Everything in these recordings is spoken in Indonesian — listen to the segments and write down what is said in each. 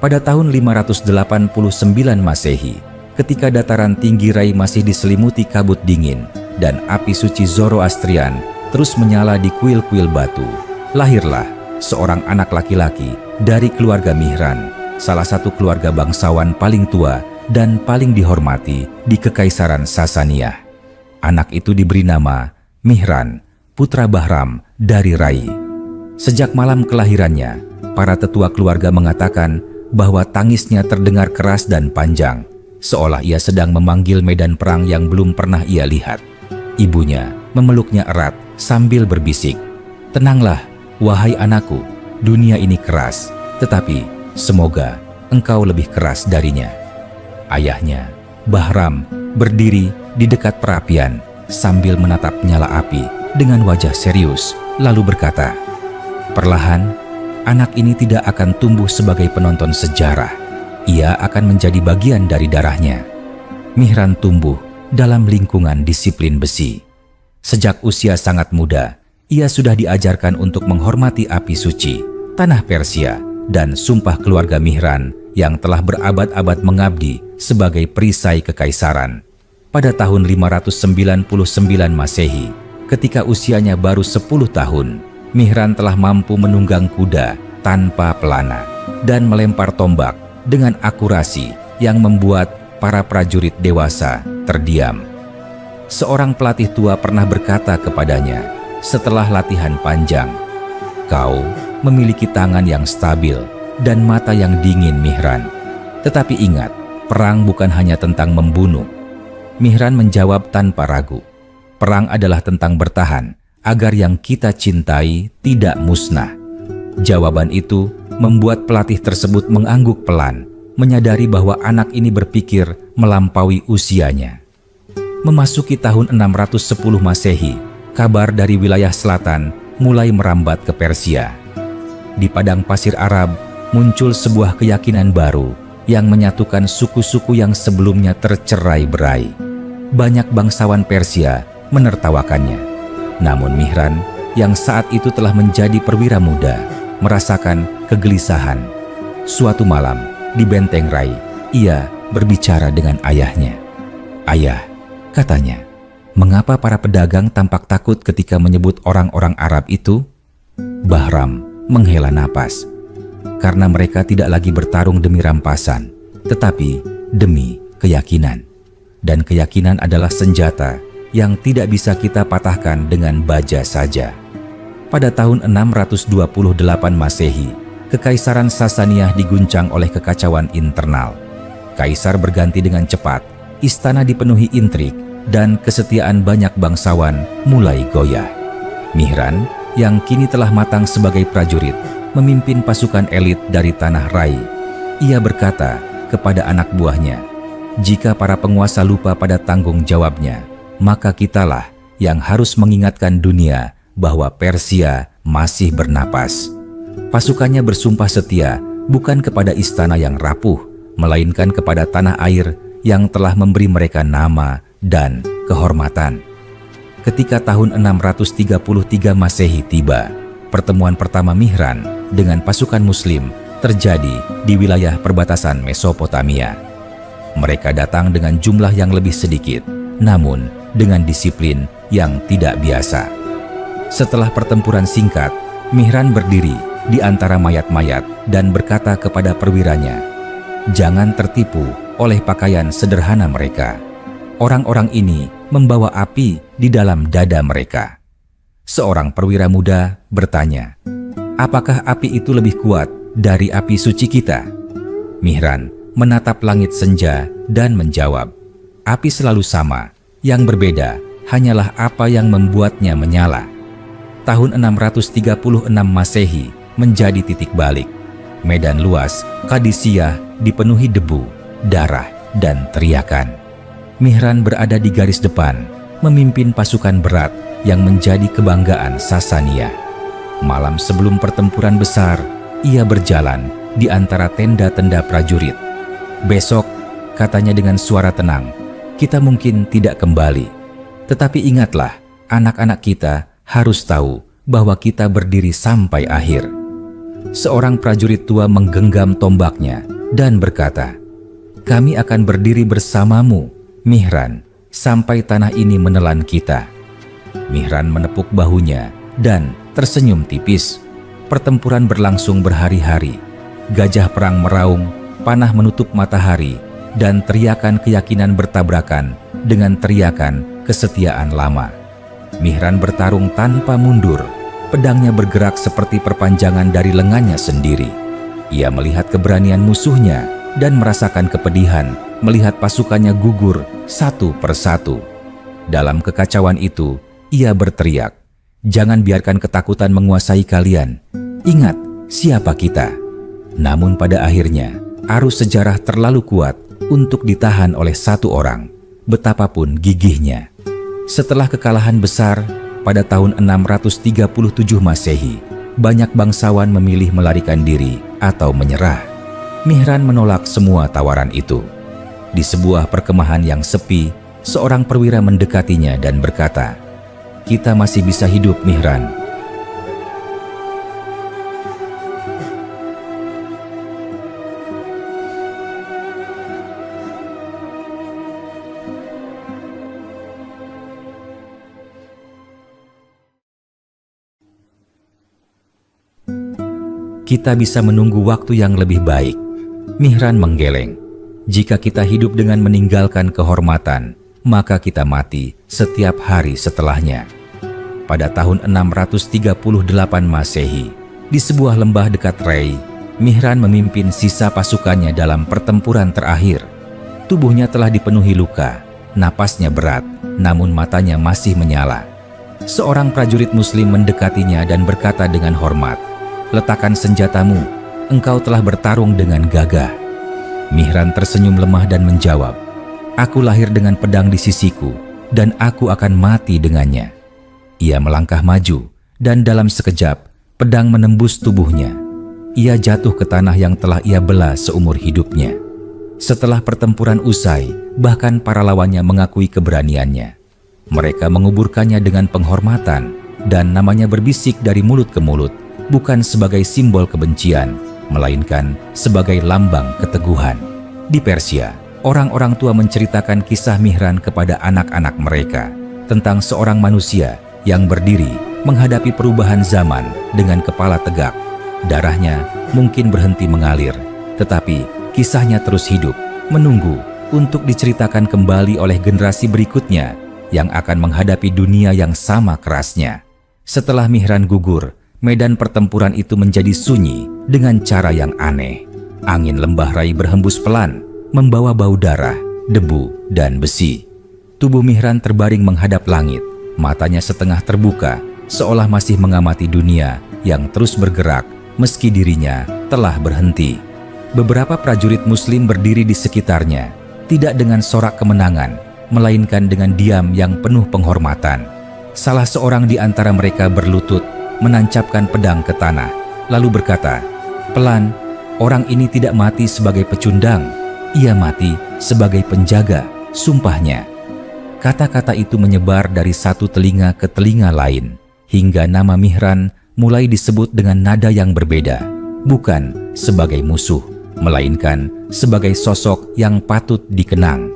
Pada tahun 589 Masehi, ketika dataran tinggi Rai masih diselimuti kabut dingin dan api suci Zoroastrian terus menyala di kuil-kuil batu, lahirlah seorang anak laki-laki dari keluarga Mihran, salah satu keluarga bangsawan paling tua dan paling dihormati di Kekaisaran Sasania. Anak itu diberi nama Mihran, putra Bahram dari Rai. Sejak malam kelahirannya, para tetua keluarga mengatakan bahwa tangisnya terdengar keras dan panjang, seolah ia sedang memanggil medan perang yang belum pernah ia lihat. Ibunya memeluknya erat sambil berbisik, "Tenanglah, wahai anakku, dunia ini keras, tetapi semoga engkau lebih keras darinya." Ayahnya, Bahram, berdiri di dekat perapian sambil menatap nyala api dengan wajah serius, lalu berkata, "Perlahan, anak ini tidak akan tumbuh sebagai penonton sejarah. Ia akan menjadi bagian dari darahnya." Mihran tumbuh dalam lingkungan disiplin besi. Sejak usia sangat muda, ia sudah diajarkan untuk menghormati api suci, tanah Persia, dan sumpah keluarga Mihran yang telah berabad-abad mengabdi sebagai perisai kekaisaran. Pada tahun 599 Masehi, ketika usianya baru 10 tahun, Mihran telah mampu menunggang kuda tanpa pelana dan melempar tombak dengan akurasi yang membuat para prajurit dewasa terdiam. Seorang pelatih tua pernah berkata kepadanya setelah latihan panjang, "Kau memiliki tangan yang stabil dan mata yang dingin, Mihran. Tetapi ingat, perang bukan hanya tentang membunuh." Mihran menjawab tanpa ragu, "Perang adalah tentang bertahan agar yang kita cintai tidak musnah." Jawaban itu membuat pelatih tersebut mengangguk pelan, menyadari bahwa anak ini berpikir melampaui usianya. Memasuki tahun 610 Masehi, kabar dari wilayah selatan mulai merambat ke Persia. Di padang pasir Arab muncul sebuah keyakinan baru yang menyatukan suku-suku yang sebelumnya tercerai-berai. Banyak bangsawan Persia menertawakannya. Namun Mihran, yang saat itu telah menjadi perwira muda, merasakan kegelisahan. Suatu malam, di benteng Rai, ia berbicara dengan ayahnya. "Ayah," katanya, "mengapa para pedagang tampak takut ketika menyebut orang-orang Arab itu?" Bahram menghela napas. "Karena mereka tidak lagi bertarung demi rampasan, tetapi demi keyakinan. Dan keyakinan adalah senjata yang tidak bisa kita patahkan dengan baja saja." Pada tahun 628 Masehi, Kekaisaran Sasania diguncang oleh kekacauan internal. Kaisar berganti dengan cepat, istana dipenuhi intrik, dan kesetiaan banyak bangsawan mulai goyah. Mihran, yang kini telah matang sebagai prajurit, memimpin pasukan elit dari tanah Rai. Ia berkata kepada anak buahnya, "Jika para penguasa lupa pada tanggung jawabnya, maka kitalah yang harus mengingatkan dunia bahwa Persia masih bernapas." Pasukannya bersumpah setia bukan kepada istana yang rapuh, melainkan kepada tanah air yang telah memberi mereka nama dan kehormatan. Ketika tahun 633 Masehi tiba, pertemuan pertama Mihran dengan pasukan Muslim terjadi di wilayah perbatasan Mesopotamia. Mereka datang dengan jumlah yang lebih sedikit, namun dengan disiplin yang tidak biasa. Setelah pertempuran singkat, Mihran berdiri di antara mayat-mayat dan berkata kepada perwiranya, "Jangan tertipu oleh pakaian sederhana mereka. Orang-orang ini membawa api di dalam dada mereka." Seorang perwira muda bertanya, "Apakah api itu lebih kuat dari api suci kita?" Mihran menatap langit senja dan menjawab, "Api selalu sama, yang berbeda hanyalah apa yang membuatnya menyala." Tahun 636 Masehi menjadi titik balik. Medan luas Qadisiyah dipenuhi debu, darah, dan teriakan. Mihran berada di garis depan, memimpin pasukan berat yang menjadi kebanggaan Sasania. Malam sebelum pertempuran besar, ia berjalan di antara tenda-tenda prajurit. "Besok," katanya dengan suara tenang, "kita mungkin tidak kembali. Tetapi ingatlah, anak-anak kita harus tahu bahwa kita berdiri sampai akhir." seorang prajurit tua menggenggam tombaknya dan berkata, "Kami akan berdiri bersamamu, Mihran, sampai tanah ini menelan kita." Mihran menepuk bahunya dan tersenyum tipis. Pertempuran berlangsung berhari-hari. Gajah perang meraung, panah menutup matahari, dan teriakan keyakinan bertabrakan dengan teriakan kesetiaan lama. Mihran bertarung tanpa mundur. Pedangnya bergerak seperti perpanjangan dari lengannya sendiri. Ia melihat keberanian musuhnya dan merasakan kepedihan melihat pasukannya gugur satu persatu. Dalam kekacauan itu, ia berteriak, "Jangan biarkan ketakutan menguasai kalian. Ingat siapa kita." Namun pada akhirnya, arus sejarah terlalu kuat untuk ditahan oleh satu orang, betapapun gigihnya. Setelah kekalahan besar, pada tahun 637 Masehi, banyak bangsawan memilih melarikan diri atau menyerah. Mihran menolak semua tawaran itu. Di sebuah perkemahan yang sepi, seorang perwira mendekatinya dan berkata, "Kita masih bisa hidup, Mihran." Kita bisa menunggu waktu yang lebih baik. Mihran menggeleng. Jika kita hidup dengan meninggalkan kehormatan, maka kita mati setiap hari setelahnya. Pada tahun 638 Masehi, di sebuah lembah dekat Rey, Mihran memimpin sisa pasukannya dalam pertempuran terakhir. Tubuhnya telah dipenuhi luka, napasnya berat, namun matanya masih menyala. Seorang prajurit Muslim mendekatinya dan berkata dengan hormat, "Letakkan senjatamu, engkau telah bertarung dengan gagah." Mihran tersenyum lemah dan menjawab, "Aku lahir dengan pedang di sisiku, dan aku akan mati dengannya." Ia melangkah maju, dan dalam sekejap, pedang menembus tubuhnya. Ia jatuh ke tanah yang telah ia bela seumur hidupnya. Setelah pertempuran usai, bahkan para lawannya mengakui keberaniannya. Mereka menguburkannya dengan penghormatan, dan namanya berbisik dari mulut ke mulut, bukan sebagai simbol kebencian, melainkan sebagai lambang keteguhan. Di Persia, orang-orang tua menceritakan kisah Mihran kepada anak-anak mereka tentang seorang manusia yang berdiri menghadapi perubahan zaman dengan kepala tegak. Darahnya mungkin berhenti mengalir, tetapi kisahnya terus hidup, menunggu untuk diceritakan kembali oleh generasi berikutnya yang akan menghadapi dunia yang sama kerasnya. Setelah Mihran gugur, medan pertempuran itu menjadi sunyi dengan cara yang aneh. Angin lembah Rai berhembus pelan, membawa bau darah, debu, dan besi. Tubuh Mihran terbaring menghadap langit, matanya setengah terbuka, seolah masih mengamati dunia yang terus bergerak meski dirinya telah berhenti. Beberapa prajurit Muslim berdiri di sekitarnya, tidak dengan sorak kemenangan, melainkan dengan diam yang penuh penghormatan. Salah seorang di antara mereka berlutut, menancapkan pedang ke tanah, lalu berkata, "Pelan, orang ini tidak mati sebagai pecundang, ia mati sebagai penjaga sumpahnya." Kata-kata itu menyebar dari satu telinga ke telinga lain, hingga nama Mihran mulai disebut dengan nada yang berbeda, bukan sebagai musuh, melainkan sebagai sosok yang patut dikenang.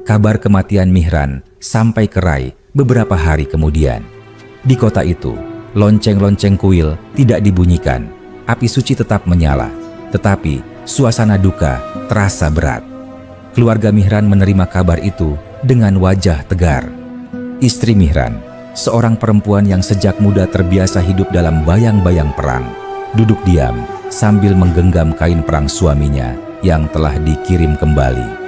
Kabar kematian Mihran sampai ke Rai beberapa hari kemudian. Di kota itu, lonceng-lonceng kuil tidak dibunyikan, api suci tetap menyala, tetapi suasana duka terasa berat. Keluarga Mihran menerima kabar itu dengan wajah tegar. Istri Mihran, seorang perempuan yang sejak muda terbiasa hidup dalam bayang-bayang perang, duduk diam sambil menggenggam kain perang suaminya yang telah dikirim kembali.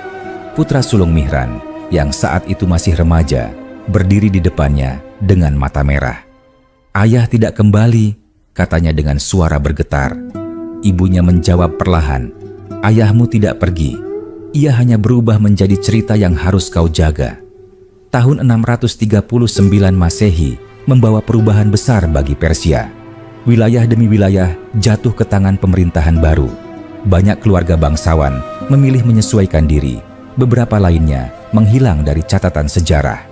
Putra sulung Mihran, yang saat itu masih remaja, berdiri di depannya dengan mata merah. "Ayah tidak kembali," katanya dengan suara bergetar. Ibunya menjawab perlahan, "Ayahmu tidak pergi. Ia hanya berubah menjadi cerita yang harus kau jaga." Tahun 639 Masehi membawa perubahan besar bagi Persia. Wilayah demi wilayah jatuh ke tangan pemerintahan baru. Banyak keluarga bangsawan memilih menyesuaikan diri. Beberapa lainnya menghilang dari catatan sejarah.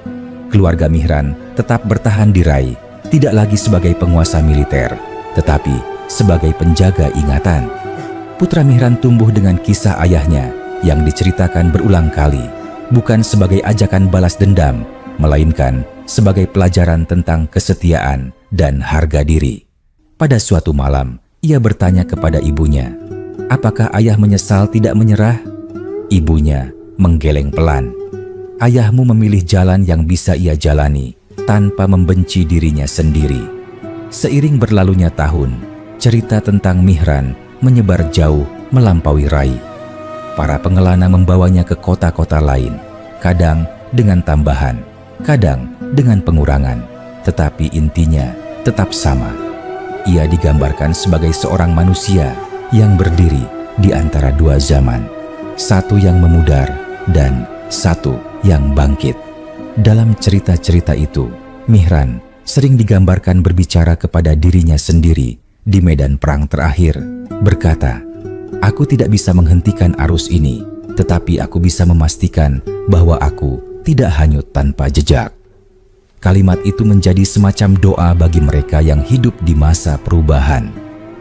Keluarga Mihran tetap bertahan di Rai, tidak lagi sebagai penguasa militer, tetapi sebagai penjaga ingatan. Putra Mihran tumbuh dengan kisah ayahnya yang diceritakan berulang kali, bukan sebagai ajakan balas dendam, melainkan sebagai pelajaran tentang kesetiaan dan harga diri. Pada suatu malam, ia bertanya kepada ibunya, "Apakah ayah menyesal tidak menyerah?" Ibunya menggeleng pelan. "Ayahmu memilih jalan yang bisa ia jalani tanpa membenci dirinya sendiri." Seiring berlalunya tahun, cerita tentang Mihran menyebar jauh melampaui Rai. Para pengelana membawanya ke kota-kota lain, kadang dengan tambahan, kadang dengan pengurangan, tetapi intinya tetap sama. Ia digambarkan sebagai seorang manusia yang berdiri di antara dua zaman, satu yang memudar dan satu yang bangkit. Dalam cerita-cerita itu, Mihran sering digambarkan berbicara kepada dirinya sendiri di medan perang terakhir, berkata, "Aku tidak bisa menghentikan arus ini, tetapi aku bisa memastikan bahwa aku tidak hanyut tanpa jejak." Kalimat itu menjadi semacam doa bagi mereka yang hidup di masa perubahan.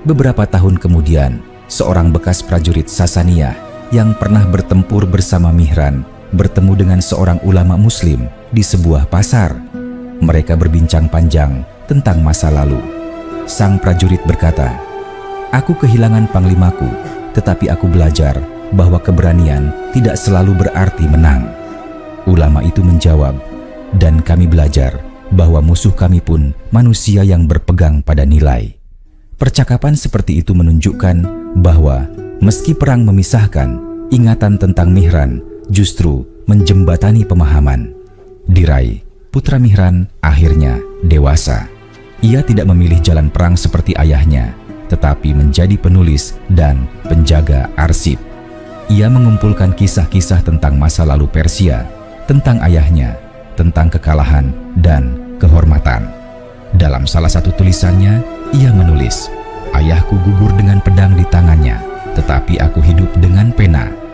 Beberapa tahun kemudian, seorang bekas prajurit Sasaniyah yang pernah bertempur bersama Mihran bertemu dengan seorang ulama muslim di sebuah pasar. Mereka berbincang panjang tentang masa lalu. Sang prajurit berkata, "Aku kehilangan panglimaku, tetapi aku belajar bahwa keberanian tidak selalu berarti menang." Ulama itu menjawab, "Dan kami belajar bahwa musuh kami pun manusia yang berpegang pada nilai." Percakapan seperti itu menunjukkan bahwa meski perang memisahkan, ingatan tentang Mihran justru menjembatani pemahaman. Di Rai, putra Mihran akhirnya dewasa. Ia tidak memilih jalan perang seperti ayahnya, tetapi menjadi penulis dan penjaga arsip. Ia mengumpulkan kisah-kisah tentang masa lalu Persia, tentang ayahnya, tentang kekalahan dan kehormatan. Dalam salah satu tulisannya, ia menulis, "Ayahku gugur dengan pedang di tangannya, tetapi aku hidup dengan pena."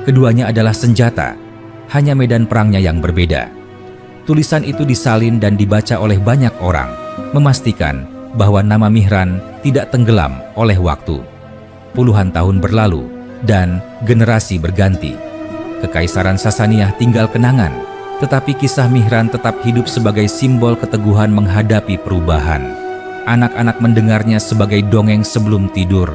Keduanya adalah senjata, hanya medan perangnya yang berbeda. Tulisan itu disalin dan dibaca oleh banyak orang, memastikan bahwa nama Mihran tidak tenggelam oleh waktu. Puluhan tahun berlalu dan generasi berganti. Kekaisaran Sasaniyah tinggal kenangan, tetapi kisah Mihran tetap hidup sebagai simbol keteguhan menghadapi perubahan. Anak-anak mendengarnya sebagai dongeng sebelum tidur,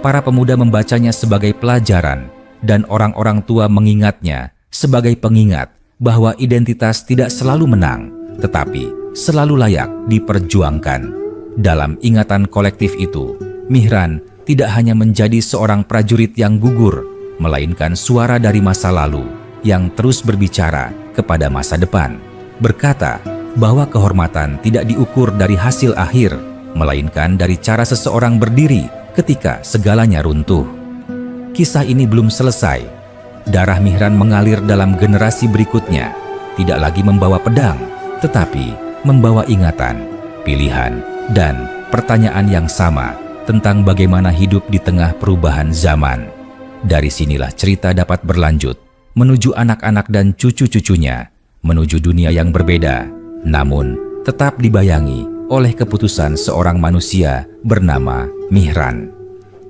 para pemuda membacanya sebagai pelajaran, dan orang-orang tua mengingatnya sebagai pengingat bahwa identitas tidak selalu menang, tetapi selalu layak diperjuangkan. Dalam ingatan kolektif itu, Mihran tidak hanya menjadi seorang prajurit yang gugur, melainkan suara dari masa lalu yang terus berbicara kepada masa depan, berkata bahwa kehormatan tidak diukur dari hasil akhir, melainkan dari cara seseorang berdiri ketika segalanya runtuh. Kisah ini belum selesai. Darah Mihran mengalir dalam generasi berikutnya, tidak lagi membawa pedang, tetapi membawa ingatan, pilihan, dan pertanyaan yang sama tentang bagaimana hidup di tengah perubahan zaman. Dari sinilah cerita dapat berlanjut, menuju anak-anak dan cucu-cucunya, menuju dunia yang berbeda, namun tetap dibayangi oleh keputusan seorang manusia bernama Mihran.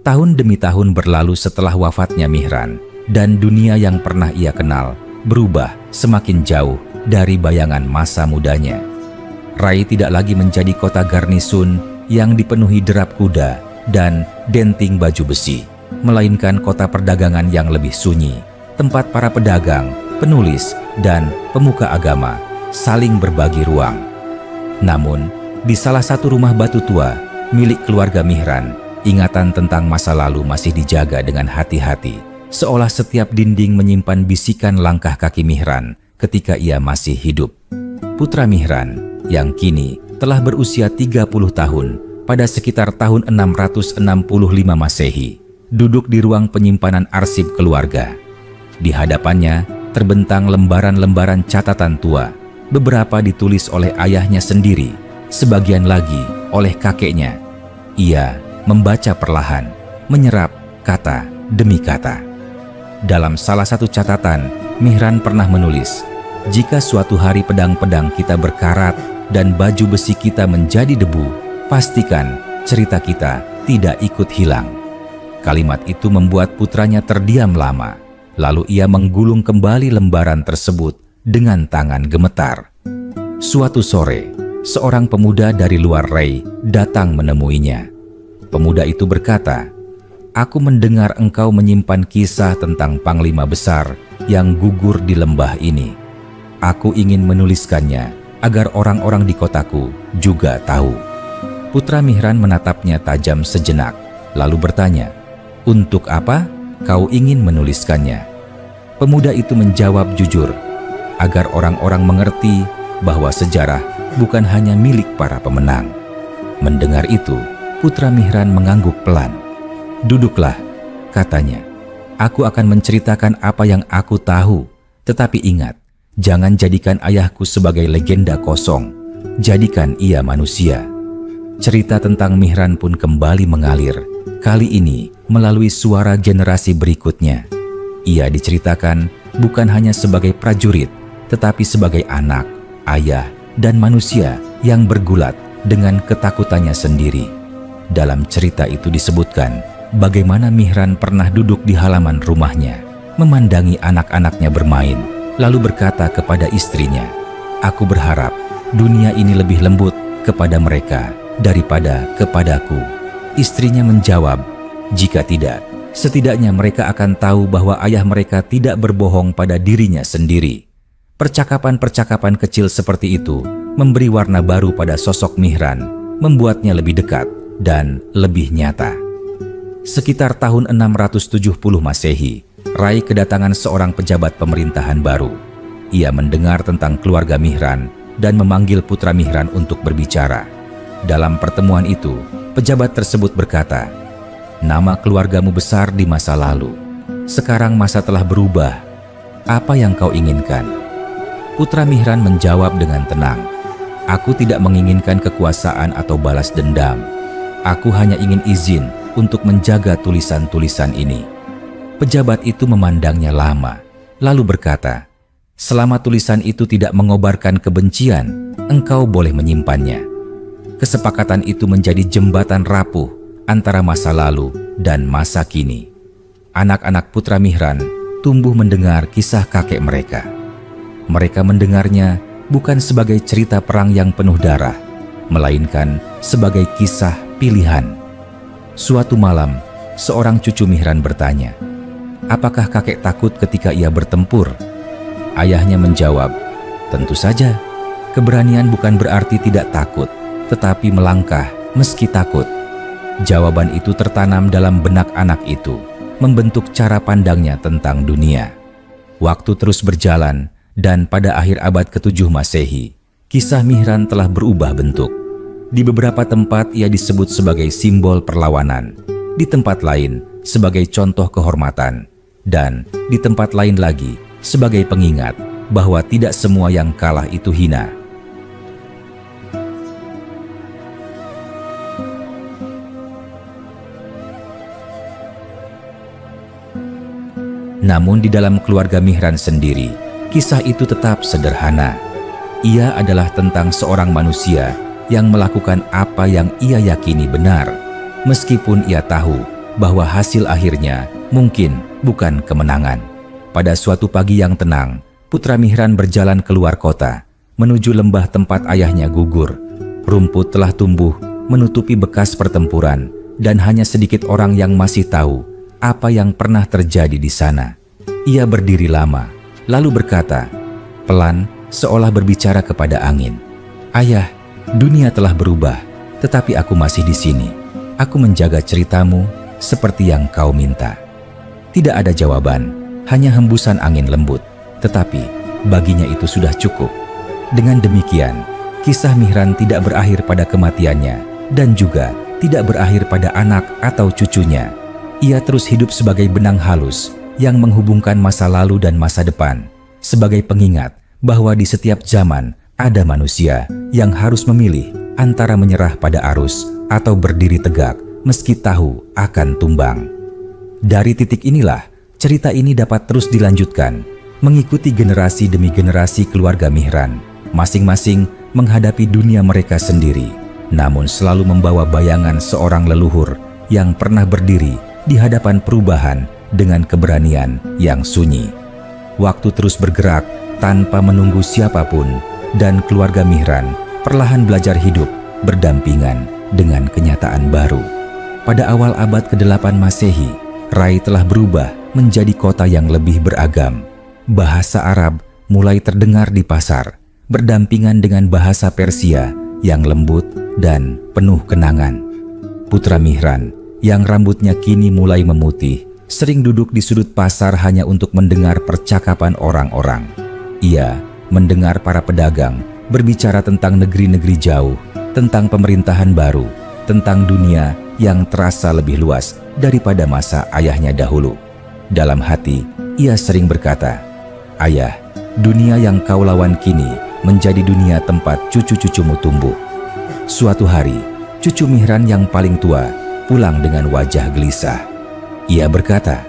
Tahun demi tahun berlalu setelah wafatnya Mihran, dan dunia yang pernah ia kenal berubah semakin jauh dari bayangan masa mudanya. Rai tidak lagi menjadi kota garnisun yang dipenuhi derap kuda dan denting baju besi, melainkan kota perdagangan yang lebih sunyi, tempat para pedagang, penulis, dan pemuka agama saling berbagi ruang. Namun, di salah satu rumah batu tua milik keluarga Mihran, ingatan tentang masa lalu masih dijaga dengan hati-hati, seolah setiap dinding menyimpan bisikan langkah kaki Mihran ketika ia masih hidup. Putra Mihran, yang kini telah berusia 30 tahun, pada sekitar tahun 665 Masehi, duduk di ruang penyimpanan arsip keluarga. Di hadapannya terbentang lembaran-lembaran catatan tua. Beberapa ditulis oleh ayahnya sendiri, sebagian lagi oleh kakeknya. Ia membaca perlahan, menyerap kata demi kata. Dalam salah satu catatan, Mihran pernah menulis, "Jika suatu hari pedang-pedang kita berkarat dan baju besi kita menjadi debu, pastikan cerita kita tidak ikut hilang." Kalimat itu membuat putranya terdiam lama. Lalu ia menggulung kembali lembaran tersebut dengan tangan gemetar. Suatu sore, seorang pemuda dari luar Rei datang menemuinya. Pemuda itu berkata, "Aku mendengar engkau menyimpan kisah tentang panglima besar yang gugur di lembah ini. Aku ingin menuliskannya agar orang-orang di kotaku juga tahu." Putra Mihran menatapnya tajam sejenak, lalu bertanya, "Untuk apa kau ingin menuliskannya?" Pemuda itu menjawab jujur, "Agar orang-orang mengerti bahwa sejarah bukan hanya milik para pemenang." Mendengar itu, Putra Mihran mengangguk pelan. "Duduklah," katanya. "Aku akan menceritakan apa yang aku tahu. Tetapi ingat, jangan jadikan ayahku sebagai legenda kosong. Jadikan ia manusia." Cerita tentang Mihran pun kembali mengalir, kali ini melalui suara generasi berikutnya. Ia diceritakan bukan hanya sebagai prajurit, tetapi sebagai anak, ayah, dan manusia yang bergulat dengan ketakutannya sendiri. Dalam cerita itu disebutkan bagaimana Mihran pernah duduk di halaman rumahnya, memandangi anak-anaknya bermain, lalu berkata kepada istrinya, "Aku berharap dunia ini lebih lembut kepada mereka daripada kepadaku." Istrinya menjawab, "Jika tidak, setidaknya mereka akan tahu bahwa ayah mereka tidak berbohong pada dirinya sendiri." Percakapan-percakapan kecil seperti itu memberi warna baru pada sosok Mihran, membuatnya lebih dekat dan lebih nyata. Sekitar tahun 670 Masehi, Rai kedatangan seorang pejabat pemerintahan baru. Ia mendengar tentang keluarga Mihran dan memanggil putra Mihran untuk berbicara. Dalam pertemuan itu, pejabat tersebut berkata, "Nama keluargamu besar di masa lalu. Sekarang masa telah berubah. Apa yang kau inginkan?" Putra Mihran menjawab dengan tenang, "Aku tidak menginginkan kekuasaan atau balas dendam. Aku hanya ingin izin untuk menjaga tulisan-tulisan ini." Pejabat itu memandangnya lama, lalu berkata, "Selama tulisan itu tidak mengobarkan kebencian, engkau boleh menyimpannya." Kesepakatan itu menjadi jembatan rapuh antara masa lalu dan masa kini. Anak-anak putra Mihran tumbuh mendengar kisah kakek mereka. Mereka mendengarnya bukan sebagai cerita perang yang penuh darah, melainkan sebagai kisah pilihan. Suatu malam, seorang cucu Mihran bertanya, "Apakah kakek takut ketika ia bertempur?" Ayahnya menjawab, "Tentu saja. Keberanian bukan berarti tidak takut, tetapi melangkah meski takut." Jawaban itu tertanam dalam benak anak itu, membentuk cara pandangnya tentang dunia. Waktu terus berjalan, dan pada akhir abad ke-7 Masehi, kisah Mihran telah berubah bentuk. Di beberapa tempat ia disebut sebagai simbol perlawanan, di tempat lain sebagai contoh kehormatan, dan di tempat lain lagi sebagai pengingat bahwa tidak semua yang kalah itu hina. Namun di dalam keluarga Mihran sendiri, kisah itu tetap sederhana. Ia adalah tentang seorang manusia yang melakukan apa yang ia yakini benar, meskipun ia tahu bahwa hasil akhirnya mungkin bukan kemenangan. Pada suatu pagi yang tenang, putra Mihran berjalan keluar kota, menuju lembah tempat ayahnya gugur. Rumput telah tumbuh, menutupi bekas pertempuran, dan hanya sedikit orang yang masih tahu apa yang pernah terjadi di sana. Ia berdiri lama, lalu berkata, pelan seolah berbicara kepada angin, "Ayah, dunia telah berubah, tetapi aku masih di sini. Aku menjaga ceritamu seperti yang kau minta." Tidak ada jawaban, hanya hembusan angin lembut, tetapi baginya itu sudah cukup. Dengan demikian, kisah Mihran tidak berakhir pada kematiannya dan juga tidak berakhir pada anak atau cucunya. Ia terus hidup sebagai benang halus yang menghubungkan masa lalu dan masa depan, sebagai pengingat bahwa di setiap zaman ada manusia yang harus memilih antara menyerah pada arus atau berdiri tegak meski tahu akan tumbang. Dari titik inilah cerita ini dapat terus dilanjutkan, mengikuti generasi demi generasi keluarga Mihran, masing-masing menghadapi dunia mereka sendiri, namun selalu membawa bayangan seorang leluhur yang pernah berdiri di hadapan perubahan dengan keberanian yang sunyi. Waktu terus bergerak tanpa menunggu siapapun, dan keluarga Mihran perlahan belajar hidup berdampingan dengan kenyataan baru. Pada awal abad ke-8 Masehi, Rai telah berubah menjadi kota yang lebih beragam. Bahasa Arab mulai terdengar di pasar, berdampingan dengan bahasa Persia yang lembut dan penuh kenangan. Putra Mihran yang rambutnya kini mulai memutih, sering duduk di sudut pasar hanya untuk mendengar percakapan orang-orang. Ia mendengar para pedagang berbicara tentang negeri-negeri jauh, tentang pemerintahan baru, tentang dunia yang terasa lebih luas daripada masa ayahnya dahulu. Dalam hati, ia sering berkata, "Ayah, dunia yang kau lawan kini menjadi dunia tempat cucu-cucumu tumbuh." Suatu hari, cucu Mihran yang paling tua pulang dengan wajah gelisah. Ia berkata,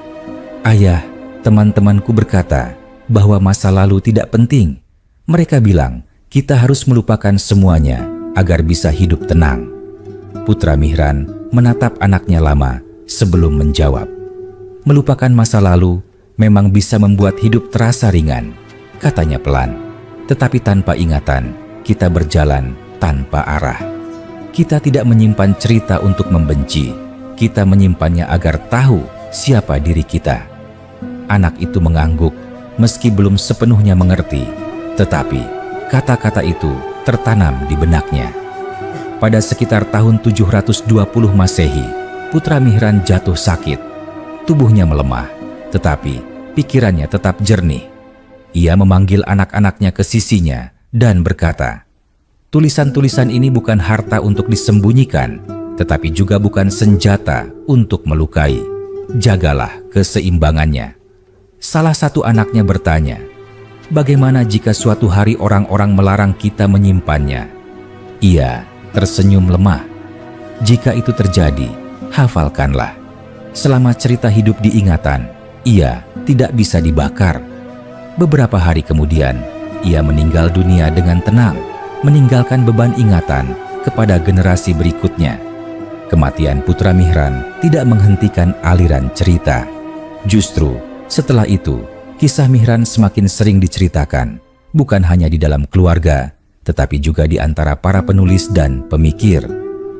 "Ayah, teman-temanku berkata bahwa masa lalu tidak penting. Mereka bilang kita harus melupakan semuanya agar bisa hidup tenang." Putra Mihran menatap anaknya lama sebelum menjawab. "Melupakan masa lalu memang bisa membuat hidup terasa ringan," katanya pelan. "Tetapi tanpa ingatan, kita berjalan tanpa arah. Kita tidak menyimpan cerita untuk membenci, kita menyimpannya agar tahu siapa diri kita." Anak itu mengangguk meski belum sepenuhnya mengerti, tetapi kata-kata itu tertanam di benaknya. Pada sekitar tahun 720 Masehi, Putra Mihran jatuh sakit. Tubuhnya melemah, tetapi pikirannya tetap jernih. Ia memanggil anak-anaknya ke sisinya dan berkata, "Tulisan-tulisan ini bukan harta untuk disembunyikan, tetapi juga bukan senjata untuk melukai. Jagalah keseimbangannya." Salah satu anaknya bertanya, "Bagaimana jika suatu hari orang-orang melarang kita menyimpannya?" Ia tersenyum lemah. "Jika itu terjadi, hafalkanlah. Selama cerita hidup diingatan, ia tidak bisa dibakar." Beberapa hari kemudian, ia meninggal dunia dengan tenang, meninggalkan beban ingatan kepada generasi berikutnya. Kematian Putra Mihran tidak menghentikan aliran cerita. Justru setelah itu, kisah Mihran semakin sering diceritakan, bukan hanya di dalam keluarga, tetapi juga di antara para penulis dan pemikir.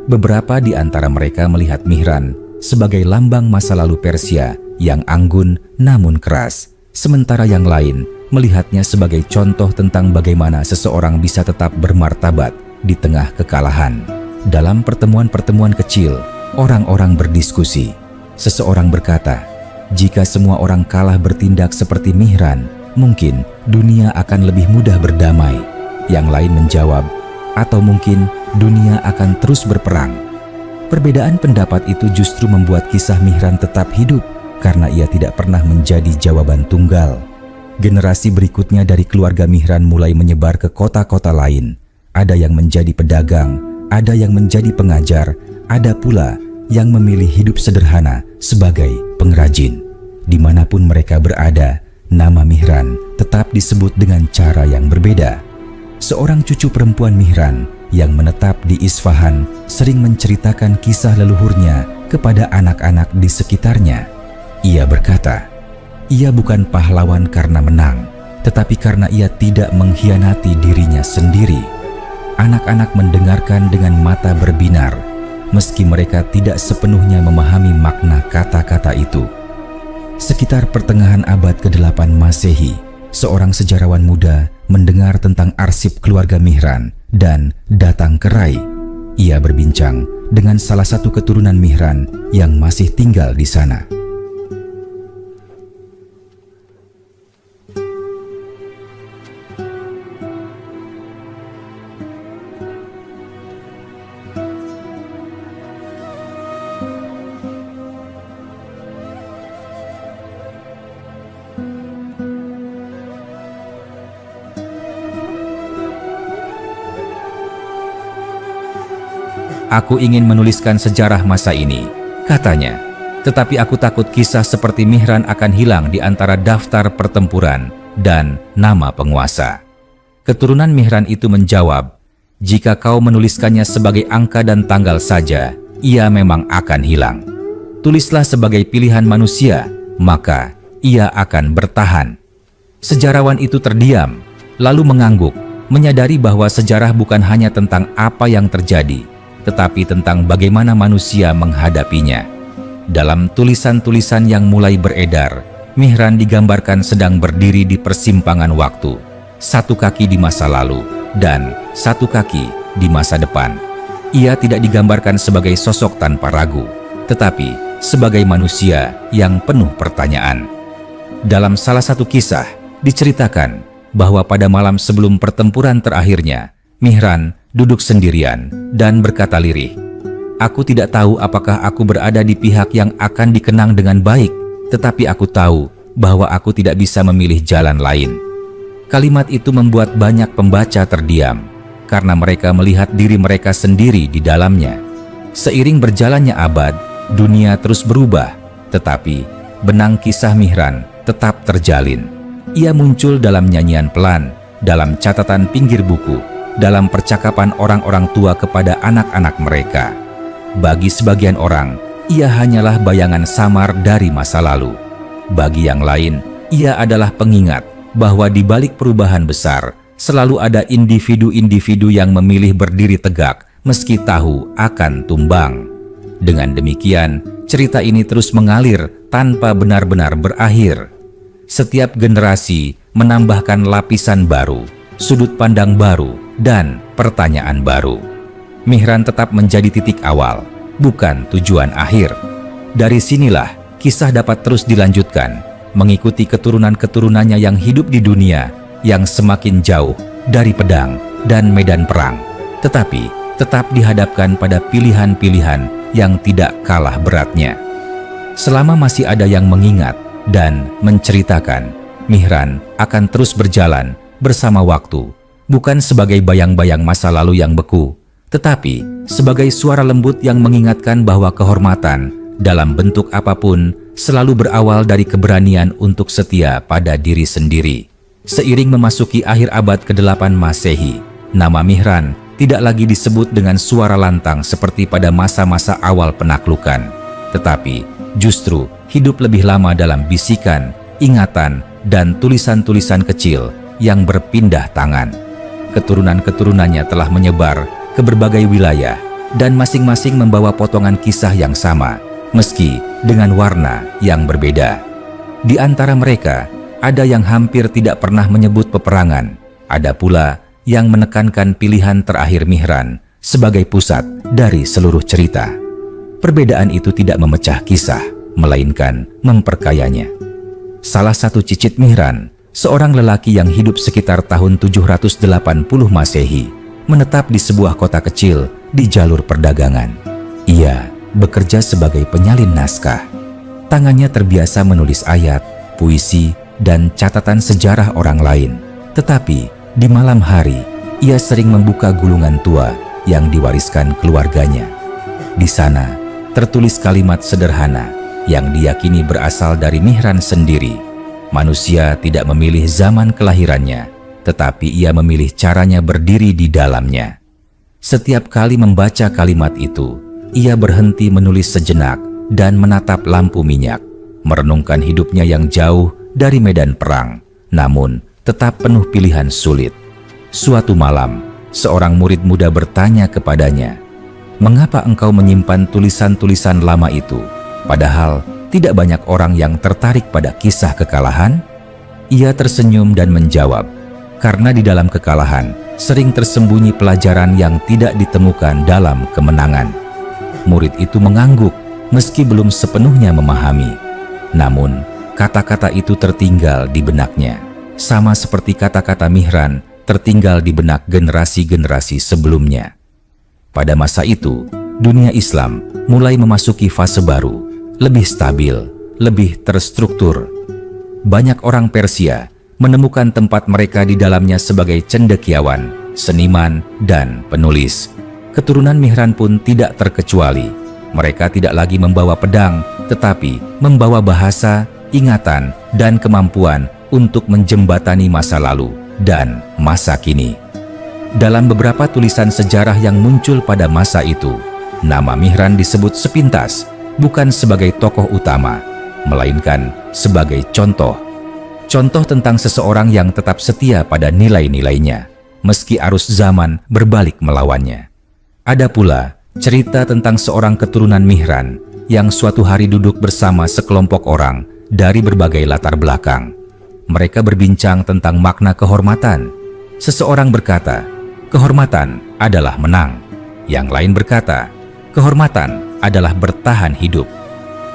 Beberapa di antara mereka melihat Mihran sebagai lambang masa lalu Persia yang anggun namun keras, sementara yang lain melihatnya sebagai contoh tentang bagaimana seseorang bisa tetap bermartabat di tengah kekalahan. Dalam pertemuan-pertemuan kecil, orang-orang berdiskusi. Seseorang berkata, "Jika semua orang kalah bertindak seperti Mihran, mungkin dunia akan lebih mudah berdamai." Yang lain menjawab, "Atau mungkin dunia akan terus berperang." Perbedaan pendapat itu justru membuat kisah Mihran tetap hidup karena ia tidak pernah menjadi jawaban tunggal. Generasi berikutnya dari keluarga Mihran mulai menyebar ke kota-kota lain. Ada yang menjadi pedagang, ada yang menjadi pengajar, ada pula yang memilih hidup sederhana sebagai pengrajin. Dimanapun mereka berada, nama Mihran tetap disebut dengan cara yang berbeda. Seorang cucu perempuan Mihran yang menetap di Isfahan sering menceritakan kisah leluhurnya kepada anak-anak di sekitarnya. Ia berkata, ia bukan pahlawan karena menang, tetapi karena ia tidak mengkhianati dirinya sendiri. Anak-anak mendengarkan dengan mata berbinar, meski mereka tidak sepenuhnya memahami makna kata-kata itu. Sekitar pertengahan abad ke-8 Masehi, seorang sejarawan muda mendengar tentang arsip keluarga Mihran dan datang ke Rai. Ia berbincang dengan salah satu keturunan Mihran yang masih tinggal di sana. Aku ingin menuliskan sejarah masa ini, katanya. Tetapi aku takut kisah seperti Mihran akan hilang di antara daftar pertempuran dan nama penguasa. Keturunan Mihran itu menjawab, jika kau menuliskannya sebagai angka dan tanggal saja, ia memang akan hilang. Tulislah sebagai pilihan manusia, maka ia akan bertahan. Sejarawan itu terdiam, lalu mengangguk, menyadari bahwa sejarah bukan hanya tentang apa yang terjadi, tetapi tentang bagaimana manusia menghadapinya. Dalam tulisan-tulisan yang mulai beredar, Mihran digambarkan sedang berdiri di persimpangan waktu, satu kaki di masa lalu dan satu kaki di masa depan. Ia tidak digambarkan sebagai sosok tanpa ragu, tetapi sebagai manusia yang penuh pertanyaan. Dalam salah satu kisah, diceritakan bahwa pada malam sebelum pertempuran terakhirnya, Mihran duduk sendirian dan berkata lirih, "Aku tidak tahu apakah aku berada di pihak yang akan dikenang dengan baik, tetapi aku tahu bahwa aku tidak bisa memilih jalan lain." Kalimat itu membuat banyak pembaca terdiam, karena mereka melihat diri mereka sendiri di dalamnya. Seiring berjalannya abad, dunia terus berubah, tetapi benang kisah Mihran tetap terjalin. Ia muncul dalam nyanyian pelan, dalam catatan pinggir buku, dalam percakapan orang-orang tua kepada anak-anak mereka. Bagi sebagian orang, ia hanyalah bayangan samar dari masa lalu. Bagi yang lain, ia adalah pengingat bahwa di balik perubahan besar, selalu ada individu-individu yang memilih berdiri tegak meski tahu akan tumbang. Dengan demikian, cerita ini terus mengalir tanpa benar-benar berakhir. Setiap generasi menambahkan lapisan baru, sudut pandang baru, dan pertanyaan baru. Mihran tetap menjadi titik awal, bukan tujuan akhir. Dari sinilah kisah dapat terus dilanjutkan, mengikuti keturunan-keturunannya yang hidup di dunia yang semakin jauh dari pedang dan medan perang, tetapi tetap dihadapkan pada pilihan-pilihan yang tidak kalah beratnya. Selama masih ada yang mengingat dan menceritakan, Mihran akan terus berjalan bersama waktu, bukan sebagai bayang-bayang masa lalu yang beku, tetapi sebagai suara lembut yang mengingatkan bahwa kehormatan dalam bentuk apapun selalu berawal dari keberanian untuk setia pada diri sendiri. Seiring memasuki akhir abad ke-8 Masehi, nama Mihran tidak lagi disebut dengan suara lantang seperti pada masa-masa awal penaklukan, tetapi justru hidup lebih lama dalam bisikan, ingatan, dan tulisan-tulisan kecil yang berpindah tangan. Keturunan-keturunannya telah menyebar ke berbagai wilayah dan masing-masing membawa potongan kisah yang sama, meski dengan warna yang berbeda. Di antara mereka, ada yang hampir tidak pernah menyebut peperangan, ada pula yang menekankan pilihan terakhir Mihran sebagai pusat dari seluruh cerita. Perbedaan itu tidak memecah kisah, melainkan memperkayanya. Salah satu cicit Mihran, seorang lelaki yang hidup sekitar tahun 780 Masehi, menetap di sebuah kota kecil di jalur perdagangan. Ia bekerja sebagai penyalin naskah. Tangannya terbiasa menulis ayat, puisi, dan catatan sejarah orang lain. Tetapi di malam hari, ia sering membuka gulungan tua yang diwariskan keluarganya. Di sana tertulis kalimat sederhana yang diyakini berasal dari Mihran sendiri. Manusia tidak memilih zaman kelahirannya, tetapi ia memilih caranya berdiri di dalamnya. Setiap kali membaca kalimat itu, ia berhenti menulis sejenak dan menatap lampu minyak, merenungkan hidupnya yang jauh dari medan perang, namun tetap penuh pilihan sulit. Suatu malam, seorang murid muda bertanya kepadanya, "Mengapa engkau menyimpan tulisan-tulisan lama itu? Padahal tidak banyak orang yang tertarik pada kisah kekalahan?" Ia tersenyum dan menjawab, "Karena di dalam kekalahan sering tersembunyi pelajaran yang tidak ditemukan dalam kemenangan." Murid itu mengangguk meski belum sepenuhnya memahami. Namun, kata-kata itu tertinggal di benaknya, sama seperti kata-kata Mihran tertinggal di benak generasi-generasi sebelumnya. Pada masa itu, dunia Islam mulai memasuki fase baru, lebih stabil, lebih terstruktur. Banyak orang Persia menemukan tempat mereka di dalamnya sebagai cendekiawan, seniman, dan penulis. Keturunan Mihran pun tidak terkecuali. Mereka tidak lagi membawa pedang, tetapi membawa bahasa, ingatan, dan kemampuan untuk menjembatani masa lalu dan masa kini. Dalam beberapa tulisan sejarah yang muncul pada masa itu, nama Mihran disebut sepintas, bukan sebagai tokoh utama, melainkan sebagai contoh. Contoh tentang seseorang yang tetap setia pada nilai-nilainya, meski arus zaman berbalik melawannya. Ada pula cerita tentang seorang keturunan Mihran yang suatu hari duduk bersama sekelompok orang dari berbagai latar belakang. Mereka berbincang tentang makna kehormatan. Seseorang berkata, kehormatan adalah menang. Yang lain berkata, kehormatan adalah bertahan hidup.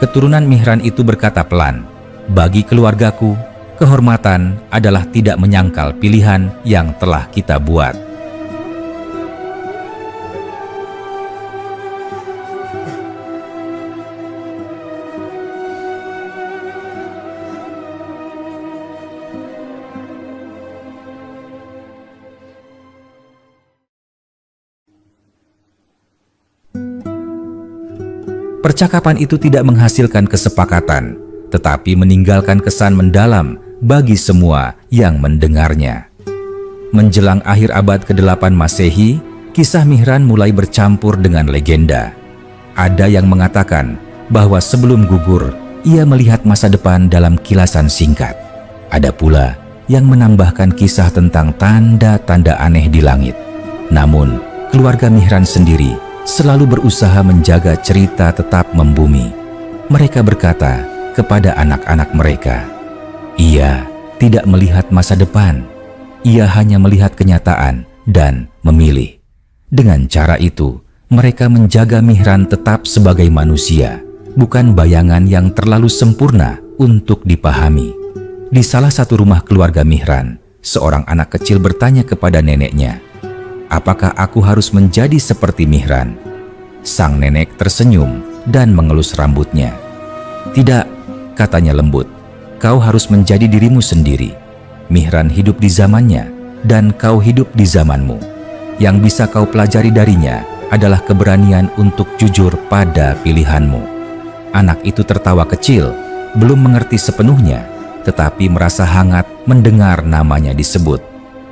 Keturunan Mihran itu berkata pelan, bagi keluargaku, kehormatan adalah tidak menyangkal pilihan yang telah kita buat. Percakapan itu tidak menghasilkan kesepakatan, tetapi meninggalkan kesan mendalam bagi semua yang mendengarnya. Menjelang akhir abad ke-8 Masehi, kisah Mihran mulai bercampur dengan legenda. Ada yang mengatakan bahwa sebelum gugur, ia melihat masa depan dalam kilasan singkat. Ada pula yang menambahkan kisah tentang tanda-tanda aneh di langit. Namun, keluarga Mihran sendiri selalu berusaha menjaga cerita tetap membumi. Mereka berkata kepada anak-anak mereka, ia tidak melihat masa depan, ia hanya melihat kenyataan dan memilih. Dengan cara itu, mereka menjaga Mihran tetap sebagai manusia, bukan bayangan yang terlalu sempurna untuk dipahami. Di salah satu rumah keluarga Mihran, seorang anak kecil bertanya kepada neneknya, apakah aku harus menjadi seperti Mihran? Sang nenek tersenyum dan mengelus rambutnya. Tidak, katanya lembut, kau harus menjadi dirimu sendiri. Mihran hidup di zamannya dan kau hidup di zamanmu. Yang bisa kau pelajari darinya adalah keberanian untuk jujur pada pilihanmu. Anak itu tertawa kecil, belum mengerti sepenuhnya, tetapi merasa hangat mendengar namanya disebut.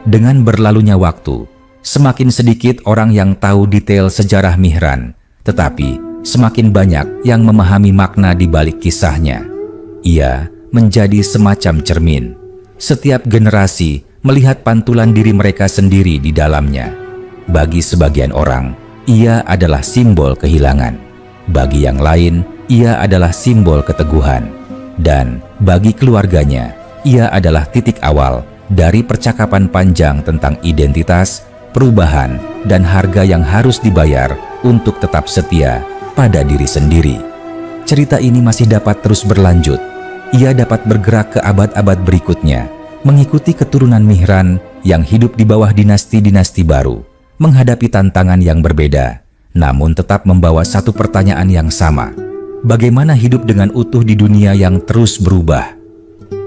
Dengan berlalunya waktu, semakin sedikit orang yang tahu detail sejarah Mihran, tetapi semakin banyak yang memahami makna di balik kisahnya. Ia menjadi semacam cermin. Setiap generasi melihat pantulan diri mereka sendiri di dalamnya. Bagi sebagian orang, ia adalah simbol kehilangan. Bagi yang lain, ia adalah simbol keteguhan. Dan bagi keluarganya, ia adalah titik awal dari percakapan panjang tentang identitas, perubahan, dan harga yang harus dibayar untuk tetap setia pada diri sendiri. Cerita ini masih dapat terus berlanjut. Ia dapat bergerak ke abad-abad berikutnya, mengikuti keturunan Mihran yang hidup di bawah dinasti-dinasti baru, menghadapi tantangan yang berbeda, namun tetap membawa satu pertanyaan yang sama. Bagaimana hidup dengan utuh di dunia yang terus berubah?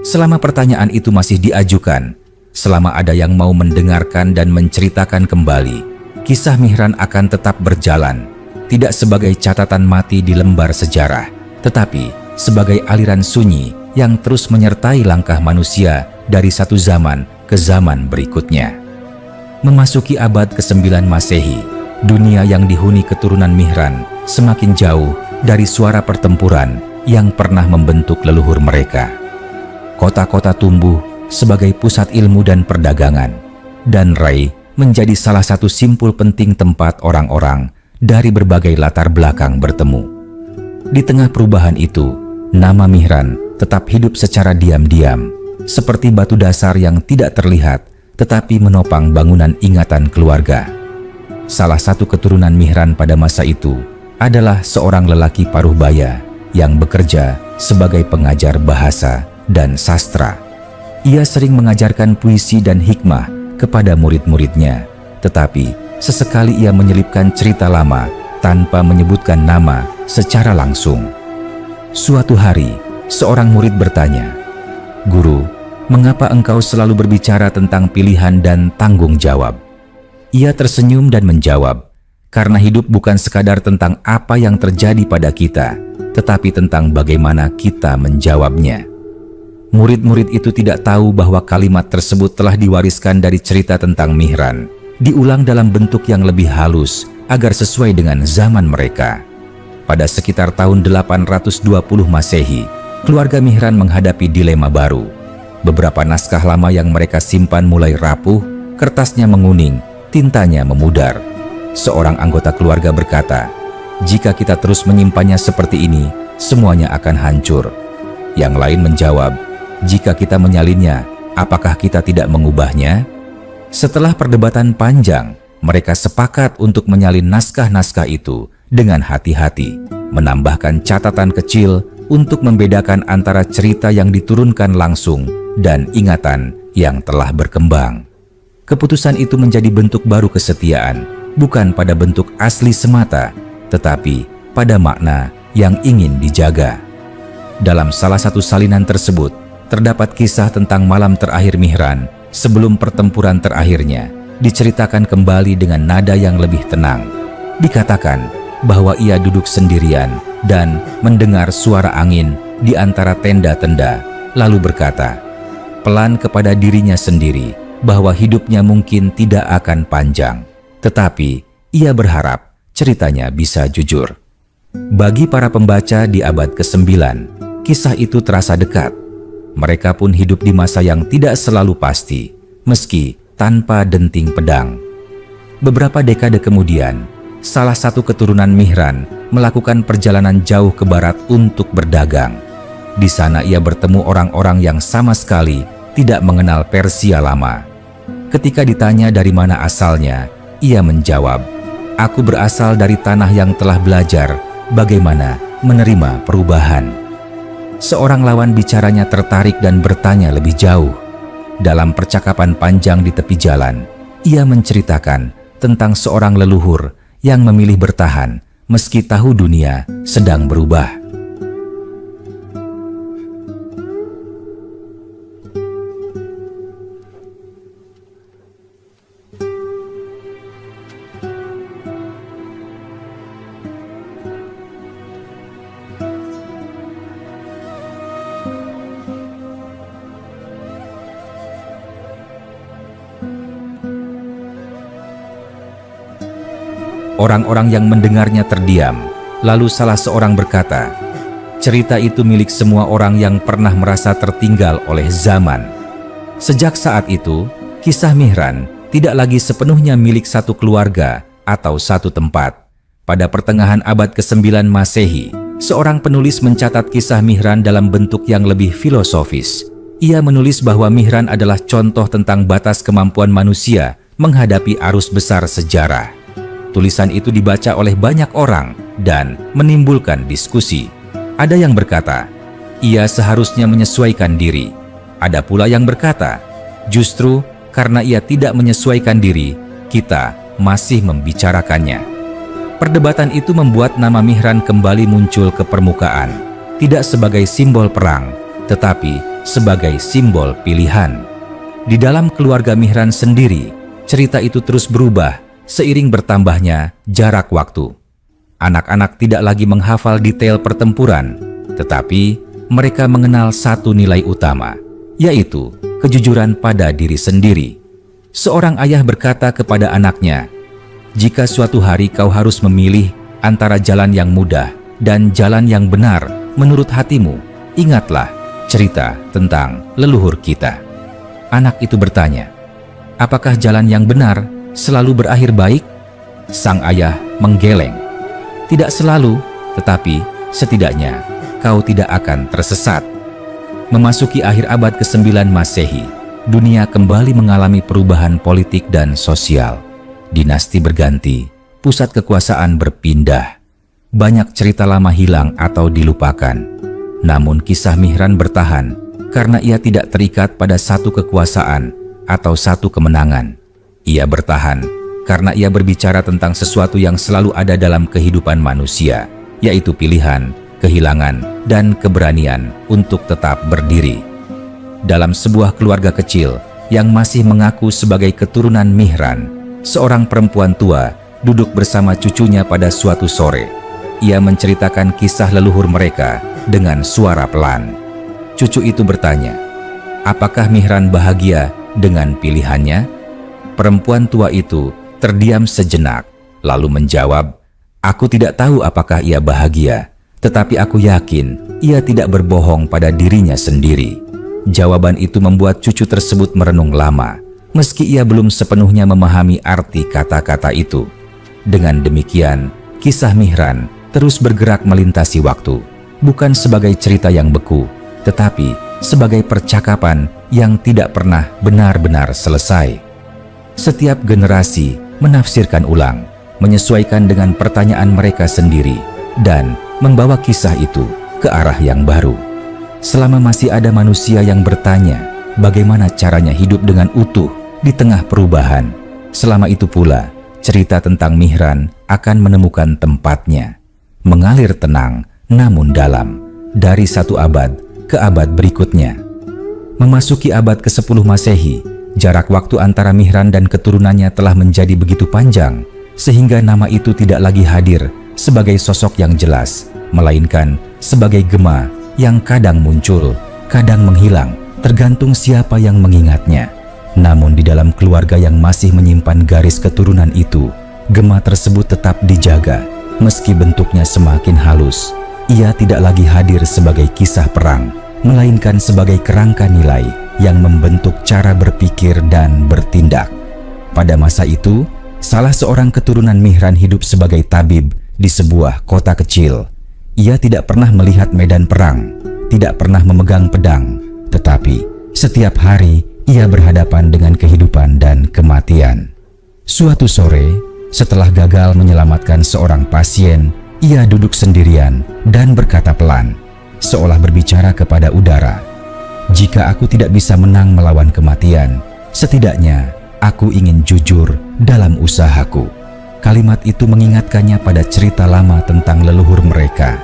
Selama pertanyaan itu masih diajukan, selama ada yang mau mendengarkan dan menceritakan kembali, kisah Mihran akan tetap berjalan, tidak sebagai catatan mati di lembar sejarah, tetapi sebagai aliran sunyi yang terus menyertai langkah manusia dari satu zaman ke zaman berikutnya. Memasuki abad ke-9 Masehi, dunia yang dihuni keturunan Mihran semakin jauh dari suara pertempuran yang pernah membentuk leluhur mereka. Kota-kota tumbuh sebagai pusat ilmu dan perdagangan, dan Rai menjadi salah satu simpul penting tempat orang-orang dari berbagai latar belakang bertemu. Di tengah perubahan itu, nama Mihran tetap hidup secara diam-diam, seperti batu dasar yang tidak terlihat tetapi menopang bangunan ingatan keluarga. Salah satu keturunan Mihran pada masa itu adalah seorang lelaki paruh baya yang bekerja sebagai pengajar bahasa dan sastra. Ia sering mengajarkan puisi dan hikmah kepada murid-muridnya, tetapi sesekali ia menyelipkan cerita lama tanpa menyebutkan nama secara langsung. Suatu hari, seorang murid bertanya, "Guru, mengapa engkau selalu berbicara tentang pilihan dan tanggung jawab?" Ia tersenyum dan menjawab, Karena hidup bukan sekadar tentang apa yang terjadi pada kita, tetapi tentang bagaimana kita menjawabnya. Murid-murid itu tidak tahu bahwa kalimat tersebut telah diwariskan dari cerita tentang Mihran, diulang dalam bentuk yang lebih halus agar sesuai dengan zaman mereka. Pada sekitar tahun 820 Masehi, keluarga Mihran menghadapi dilema baru. Beberapa naskah lama yang mereka simpan mulai rapuh, kertasnya menguning, tintanya memudar. Seorang anggota keluarga berkata, "Jika kita terus menyimpannya seperti ini, semuanya akan hancur." Yang lain menjawab, "Jika kita menyalinnya, apakah kita tidak mengubahnya?" Setelah perdebatan panjang, mereka sepakat untuk menyalin naskah-naskah itu dengan hati-hati, menambahkan catatan kecil untuk membedakan antara cerita yang diturunkan langsung dan ingatan yang telah berkembang. Keputusan itu menjadi bentuk baru kesetiaan, bukan pada bentuk asli semata, tetapi pada makna yang ingin dijaga. Dalam salah satu salinan tersebut, terdapat kisah tentang malam terakhir Mihran sebelum pertempuran terakhirnya, diceritakan kembali dengan nada yang lebih tenang. Dikatakan bahwa ia duduk sendirian dan mendengar suara angin di antara tenda-tenda, lalu berkata, pelan kepada dirinya sendiri, bahwa hidupnya mungkin tidak akan panjang, tetapi ia berharap ceritanya bisa jujur. Bagi para pembaca di abad ke-9, kisah itu terasa dekat. Mereka pun hidup di masa yang tidak selalu pasti, meski tanpa denting pedang. Beberapa dekade kemudian, salah satu keturunan Mihran melakukan perjalanan jauh ke barat untuk berdagang. Di sana ia bertemu orang-orang yang sama sekali tidak mengenal Persia lama. Ketika ditanya dari mana asalnya, ia menjawab, "Aku berasal dari tanah yang telah belajar bagaimana menerima perubahan." Seorang lawan bicaranya tertarik dan bertanya lebih jauh. Dalam percakapan panjang di tepi jalan, ia menceritakan tentang seorang leluhur yang memilih bertahan meski tahu dunia sedang berubah. Orang-orang yang mendengarnya terdiam, lalu salah seorang berkata, "Cerita itu milik semua orang yang pernah merasa tertinggal oleh zaman." Sejak saat itu, kisah Mihran tidak lagi sepenuhnya milik satu keluarga atau satu tempat. Pada pertengahan abad ke-9 Masehi, seorang penulis mencatat kisah Mihran dalam bentuk yang lebih filosofis. Ia menulis bahwa Mihran adalah contoh tentang batas kemampuan manusia menghadapi arus besar sejarah. Tulisan itu dibaca oleh banyak orang dan menimbulkan diskusi. Ada yang berkata, ia seharusnya menyesuaikan diri. Ada pula yang berkata, justru karena ia tidak menyesuaikan diri, kita masih membicarakannya. Perdebatan itu membuat nama Mihran kembali muncul ke permukaan, tidak sebagai simbol perang, tetapi sebagai simbol pilihan. Di dalam keluarga Mihran sendiri, cerita itu terus berubah seiring bertambahnya jarak waktu. Anak-anak tidak lagi menghafal detail pertempuran, tetapi mereka mengenal satu nilai utama, yaitu kejujuran pada diri sendiri. Seorang ayah berkata kepada anaknya, "Jika suatu hari kau harus memilih antara jalan yang mudah dan jalan yang benar menurut hatimu, ingatlah cerita tentang leluhur kita." Anak itu bertanya, "Apakah jalan yang benar selalu berakhir baik?" Sang ayah menggeleng. "Tidak selalu, tetapi setidaknya kau tidak akan tersesat." Memasuki akhir abad ke-9 Masehi, dunia kembali mengalami perubahan politik dan sosial. Dinasti berganti, pusat kekuasaan berpindah. Banyak cerita lama hilang atau dilupakan. Namun kisah Mihran bertahan karena ia tidak terikat pada satu kekuasaan atau satu kemenangan. Ia bertahan karena ia berbicara tentang sesuatu yang selalu ada dalam kehidupan manusia, yaitu pilihan, kehilangan, dan keberanian untuk tetap berdiri. Dalam sebuah keluarga kecil yang masih mengaku sebagai keturunan Mihran, seorang perempuan tua duduk bersama cucunya pada suatu sore. Ia menceritakan kisah leluhur mereka dengan suara pelan. Cucu itu bertanya, "Apakah Mihran bahagia dengan pilihannya?" Perempuan tua itu terdiam sejenak, lalu menjawab, "Aku tidak tahu apakah ia bahagia, tetapi aku yakin ia tidak berbohong pada dirinya sendiri." Jawaban itu membuat cucu tersebut merenung lama, meski ia belum sepenuhnya memahami arti kata-kata itu. Dengan demikian, kisah Mihran terus bergerak melintasi waktu, bukan sebagai cerita yang beku, tetapi sebagai percakapan yang tidak pernah benar-benar selesai. Setiap generasi menafsirkan ulang, menyesuaikan dengan pertanyaan mereka sendiri, dan membawa kisah itu ke arah yang baru. Selama masih ada manusia yang bertanya bagaimana caranya hidup dengan utuh di tengah perubahan, selama itu pula cerita tentang Mihran akan menemukan tempatnya, mengalir tenang namun dalam, dari satu abad ke abad berikutnya. Memasuki abad ke-10 Masehi, jarak waktu antara Mihran dan keturunannya telah menjadi begitu panjang, sehingga nama itu tidak lagi hadir sebagai sosok yang jelas, melainkan sebagai gema yang kadang muncul, kadang menghilang, tergantung siapa yang mengingatnya. Namun di dalam keluarga yang masih menyimpan garis keturunan itu, gema tersebut tetap dijaga, meski bentuknya semakin halus. Ia tidak lagi hadir sebagai kisah perang, melainkan sebagai kerangka nilai yang membentuk cara berpikir dan bertindak. Pada masa itu, salah seorang keturunan Mihran hidup sebagai tabib di sebuah kota kecil. Ia tidak pernah melihat medan perang, tidak pernah memegang pedang, tetapi setiap hari ia berhadapan dengan kehidupan dan kematian. Suatu sore, setelah gagal menyelamatkan seorang pasien, ia duduk sendirian dan berkata pelan, seolah berbicara kepada udara, "Jika aku tidak bisa menang melawan kematian, setidaknya aku ingin jujur dalam usahaku." Kalimat itu mengingatkannya pada cerita lama tentang leluhur mereka.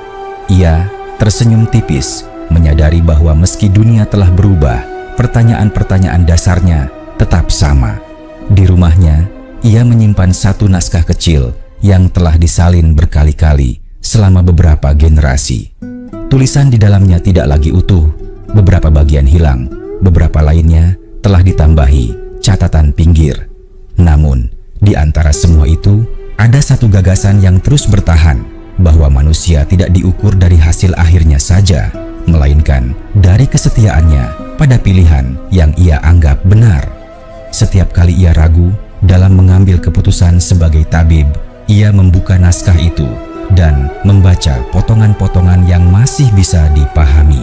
Ia tersenyum tipis, menyadari bahwa meski dunia telah berubah, pertanyaan-pertanyaan dasarnya tetap sama. Di rumahnya, ia menyimpan satu naskah kecil yang telah disalin berkali-kali selama beberapa generasi. Tulisan di dalamnya tidak lagi utuh, beberapa bagian hilang, beberapa lainnya telah ditambahi catatan pinggir. Namun, di antara semua itu, ada satu gagasan yang terus bertahan, bahwa manusia tidak diukur dari hasil akhirnya saja, melainkan dari kesetiaannya pada pilihan yang ia anggap benar. Setiap kali ia ragu dalam mengambil keputusan sebagai tabib, ia membuka naskah itu dan membaca potongan-potongan yang masih bisa dipahami.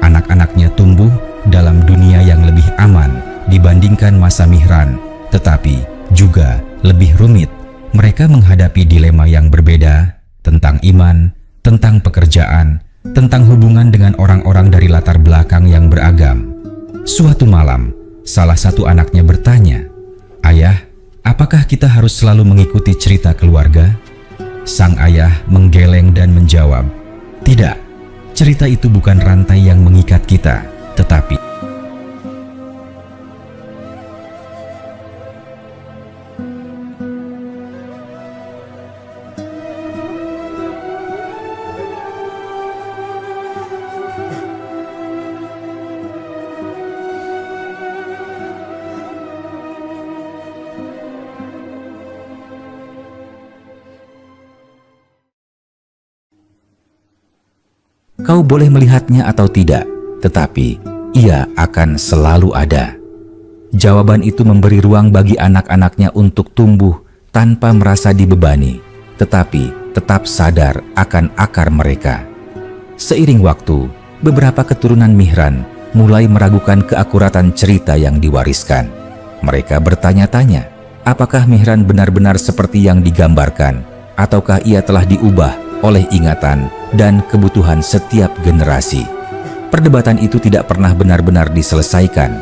Anak-anaknya tumbuh dalam dunia yang lebih aman dibandingkan masa Mihran, tetapi juga lebih rumit. Mereka menghadapi dilema yang berbeda tentang iman, tentang pekerjaan, tentang hubungan dengan orang-orang dari latar belakang yang beragam. Suatu malam, salah satu anaknya bertanya, "Ayah, apakah kita harus selalu mengikuti cerita keluarga?" Sang ayah menggeleng dan menjawab, "Tidak, cerita itu bukan rantai yang mengikat kita, tetapi..." Kau boleh melihatnya atau tidak, tetapi ia akan selalu ada. Jawaban itu memberi ruang bagi anak-anaknya untuk tumbuh tanpa merasa dibebani, tetapi tetap sadar akan akar mereka. Seiring waktu, beberapa keturunan Mihran mulai meragukan keakuratan cerita yang diwariskan. Mereka bertanya-tanya, apakah Mihran benar-benar seperti yang digambarkan, ataukah ia telah diubah oleh ingatan dan kebutuhan setiap generasi. Perdebatan itu tidak pernah benar-benar diselesaikan.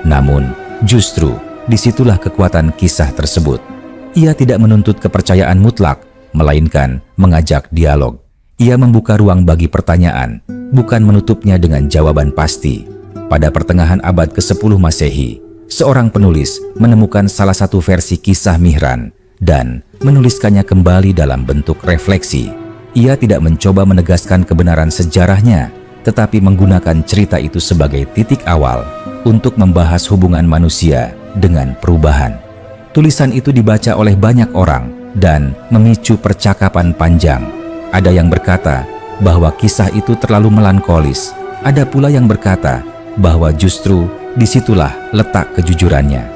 Namun, justru disitulah kekuatan kisah tersebut. Ia tidak menuntut kepercayaan mutlak, melainkan mengajak dialog. Ia membuka ruang bagi pertanyaan, bukan menutupnya dengan jawaban pasti. Pada pertengahan abad ke-10 Masehi, seorang penulis menemukan salah satu versi kisah Mihran dan menuliskannya kembali dalam bentuk refleksi. Ia tidak mencoba menegaskan kebenaran sejarahnya, tetapi menggunakan cerita itu sebagai titik awal untuk membahas hubungan manusia dengan perubahan. Tulisan itu dibaca oleh banyak orang dan memicu percakapan panjang. Ada yang berkata bahwa kisah itu terlalu melankolis. Ada pula yang berkata bahwa justru disitulah letak kejujurannya.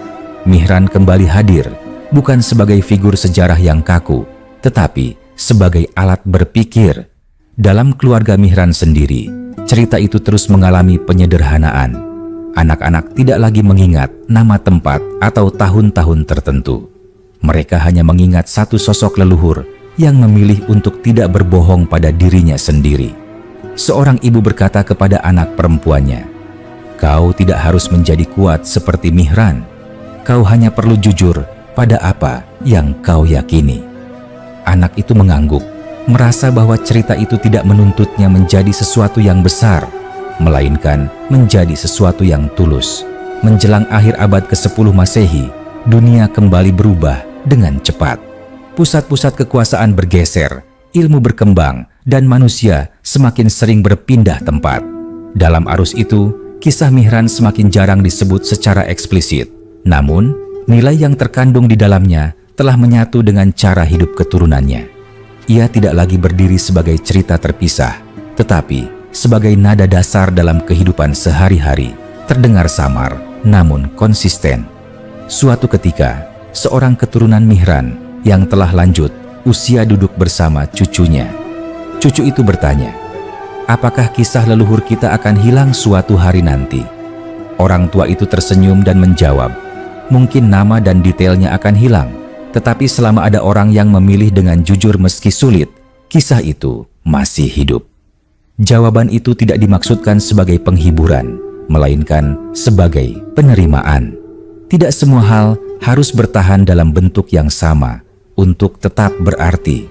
Mihran kembali hadir, bukan sebagai figur sejarah yang kaku, tetapi sebagai alat berpikir. Dalam keluarga Mihran sendiri, cerita itu terus mengalami penyederhanaan. Anak-anak tidak lagi mengingat nama tempat atau tahun-tahun tertentu. Mereka hanya mengingat satu sosok leluhur yang memilih untuk tidak berbohong pada dirinya sendiri. Seorang ibu berkata kepada anak perempuannya, "Kau tidak harus menjadi kuat seperti Mihran. Kau hanya perlu jujur pada apa yang kau yakini." Anak itu mengangguk, merasa bahwa cerita itu tidak menuntutnya menjadi sesuatu yang besar, melainkan menjadi sesuatu yang tulus. Menjelang akhir abad ke-10 Masehi, dunia kembali berubah dengan cepat. Pusat-pusat kekuasaan bergeser, ilmu berkembang, dan manusia semakin sering berpindah tempat. Dalam arus itu, kisah Mihran semakin jarang disebut secara eksplisit. Namun, nilai yang terkandung di dalamnya telah menyatu dengan cara hidup keturunannya. Ia tidak lagi berdiri sebagai cerita terpisah, tetapi sebagai nada dasar dalam kehidupan sehari-hari, terdengar samar namun konsisten. Suatu ketika, seorang keturunan Mihran yang telah lanjut usia duduk bersama cucunya. Cucu itu bertanya, "Apakah kisah leluhur kita akan hilang suatu hari nanti?" Orang tua itu tersenyum dan menjawab, "Mungkin nama dan detailnya akan hilang, tetapi selama ada orang yang memilih dengan jujur meski sulit, kisah itu masih hidup." Jawaban itu tidak dimaksudkan sebagai penghiburan, melainkan sebagai penerimaan. Tidak semua hal harus bertahan dalam bentuk yang sama untuk tetap berarti.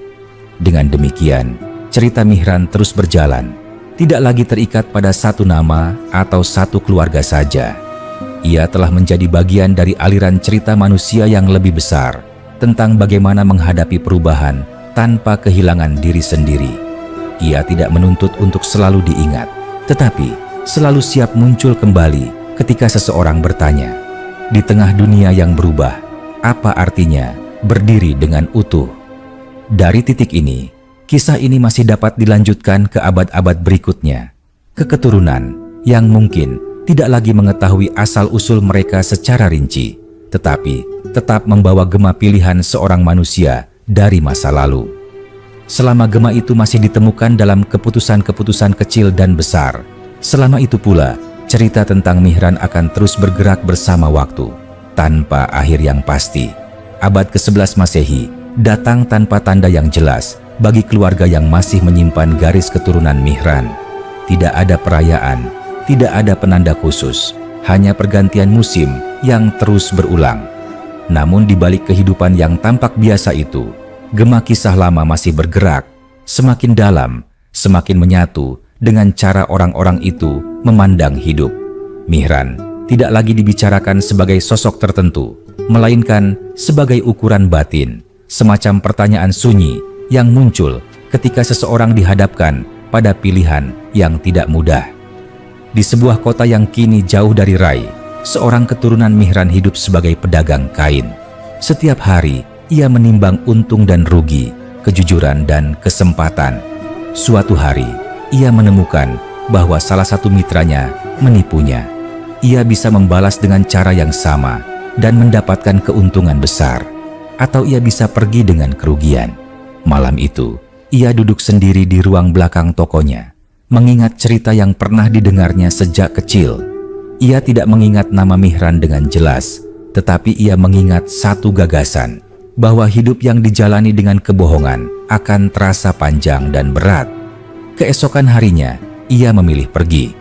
Dengan demikian, cerita Mihran terus berjalan, tidak lagi terikat pada satu nama atau satu keluarga saja. Ia telah menjadi bagian dari aliran cerita manusia yang lebih besar tentang bagaimana menghadapi perubahan tanpa kehilangan diri sendiri. Ia tidak menuntut untuk selalu diingat, tetapi selalu siap muncul kembali ketika seseorang bertanya, "Di tengah dunia yang berubah, apa artinya berdiri dengan utuh?" Dari titik ini, kisah ini masih dapat dilanjutkan ke abad-abad berikutnya, ke keturunan yang mungkin tidak lagi mengetahui asal-usul mereka secara rinci, tetapi tetap membawa gema pilihan seorang manusia dari masa lalu. Selama gema itu masih ditemukan dalam keputusan-keputusan kecil dan besar, selama itu pula cerita tentang Mihran akan terus bergerak bersama waktu, tanpa akhir yang pasti. Abad ke-11 Masehi datang tanpa tanda yang jelas bagi keluarga yang masih menyimpan garis keturunan Mihran. Tidak ada perayaan, tidak ada penanda khusus, hanya pergantian musim yang terus berulang. Namun di balik kehidupan yang tampak biasa itu, gema kisah lama masih bergerak, semakin dalam, semakin menyatu dengan cara orang-orang itu memandang hidup. Mihran tidak lagi dibicarakan sebagai sosok tertentu, melainkan sebagai ukuran batin, semacam pertanyaan sunyi yang muncul ketika seseorang dihadapkan pada pilihan yang tidak mudah. Di sebuah kota yang kini jauh dari Rai, seorang keturunan Mihran hidup sebagai pedagang kain. Setiap hari, ia menimbang untung dan rugi, kejujuran dan kesempatan. Suatu hari, ia menemukan bahwa salah satu mitranya menipunya. Ia bisa membalas dengan cara yang sama dan mendapatkan keuntungan besar, atau ia bisa pergi dengan kerugian. Malam itu, ia duduk sendiri di ruang belakang tokonya, mengingat cerita yang pernah didengarnya sejak kecil. Ia tidak mengingat nama Mihran dengan jelas, tetapi ia mengingat satu gagasan, bahwa hidup yang dijalani dengan kebohongan akan terasa panjang dan berat. Keesokan harinya, ia memilih pergi.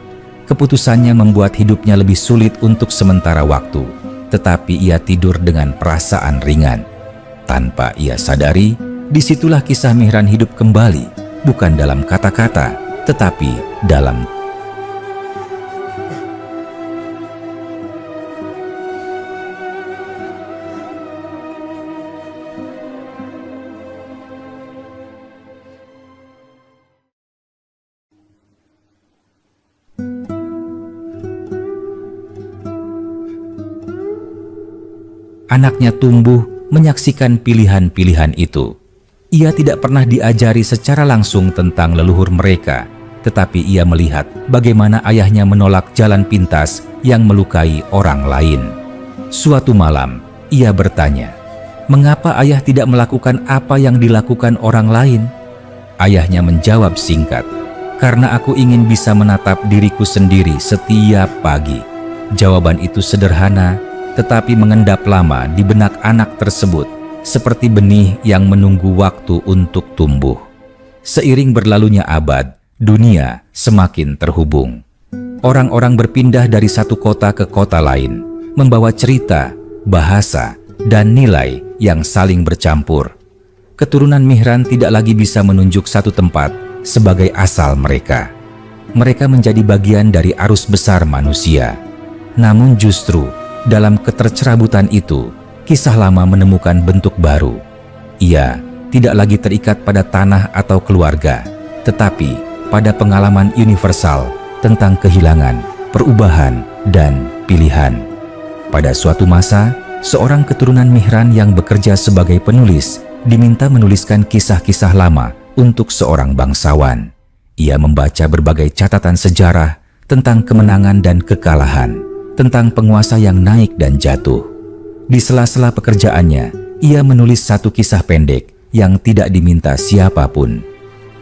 Keputusannya membuat hidupnya lebih sulit untuk sementara waktu, tetapi ia tidur dengan perasaan ringan. Tanpa ia sadari, disitulah kisah Mihran hidup kembali, bukan dalam kata-kata, tetapi dalam anaknya tumbuh menyaksikan pilihan-pilihan itu. Ia tidak pernah diajari secara langsung tentang leluhur mereka, tetapi ia melihat bagaimana ayahnya menolak jalan pintas yang melukai orang lain. Suatu malam, ia bertanya, "Mengapa ayah tidak melakukan apa yang dilakukan orang lain?" Ayahnya menjawab singkat, "Karena aku ingin bisa menatap diriku sendiri setiap pagi." Jawaban itu sederhana, tetapi mengendap lama di benak anak tersebut, seperti benih yang menunggu waktu untuk tumbuh. Seiring berlalunya abad, dunia semakin terhubung. Orang-orang berpindah dari satu kota ke kota lain, membawa cerita, bahasa, dan nilai yang saling bercampur. Keturunan Mihran tidak lagi bisa menunjuk satu tempat sebagai asal mereka. Mereka menjadi bagian dari arus besar manusia. Namun justru dalam ketercerabutan itu, kisah lama menemukan bentuk baru. Ia tidak lagi terikat pada tanah atau keluarga, tetapi pada pengalaman universal tentang kehilangan, perubahan, dan pilihan. Pada suatu masa, seorang keturunan Mihran yang bekerja sebagai penulis diminta menuliskan kisah-kisah lama untuk seorang bangsawan. Ia membaca berbagai catatan sejarah tentang kemenangan dan kekalahan, tentang penguasa yang naik dan jatuh. Di sela-sela pekerjaannya, ia menulis satu kisah pendek yang tidak diminta siapapun.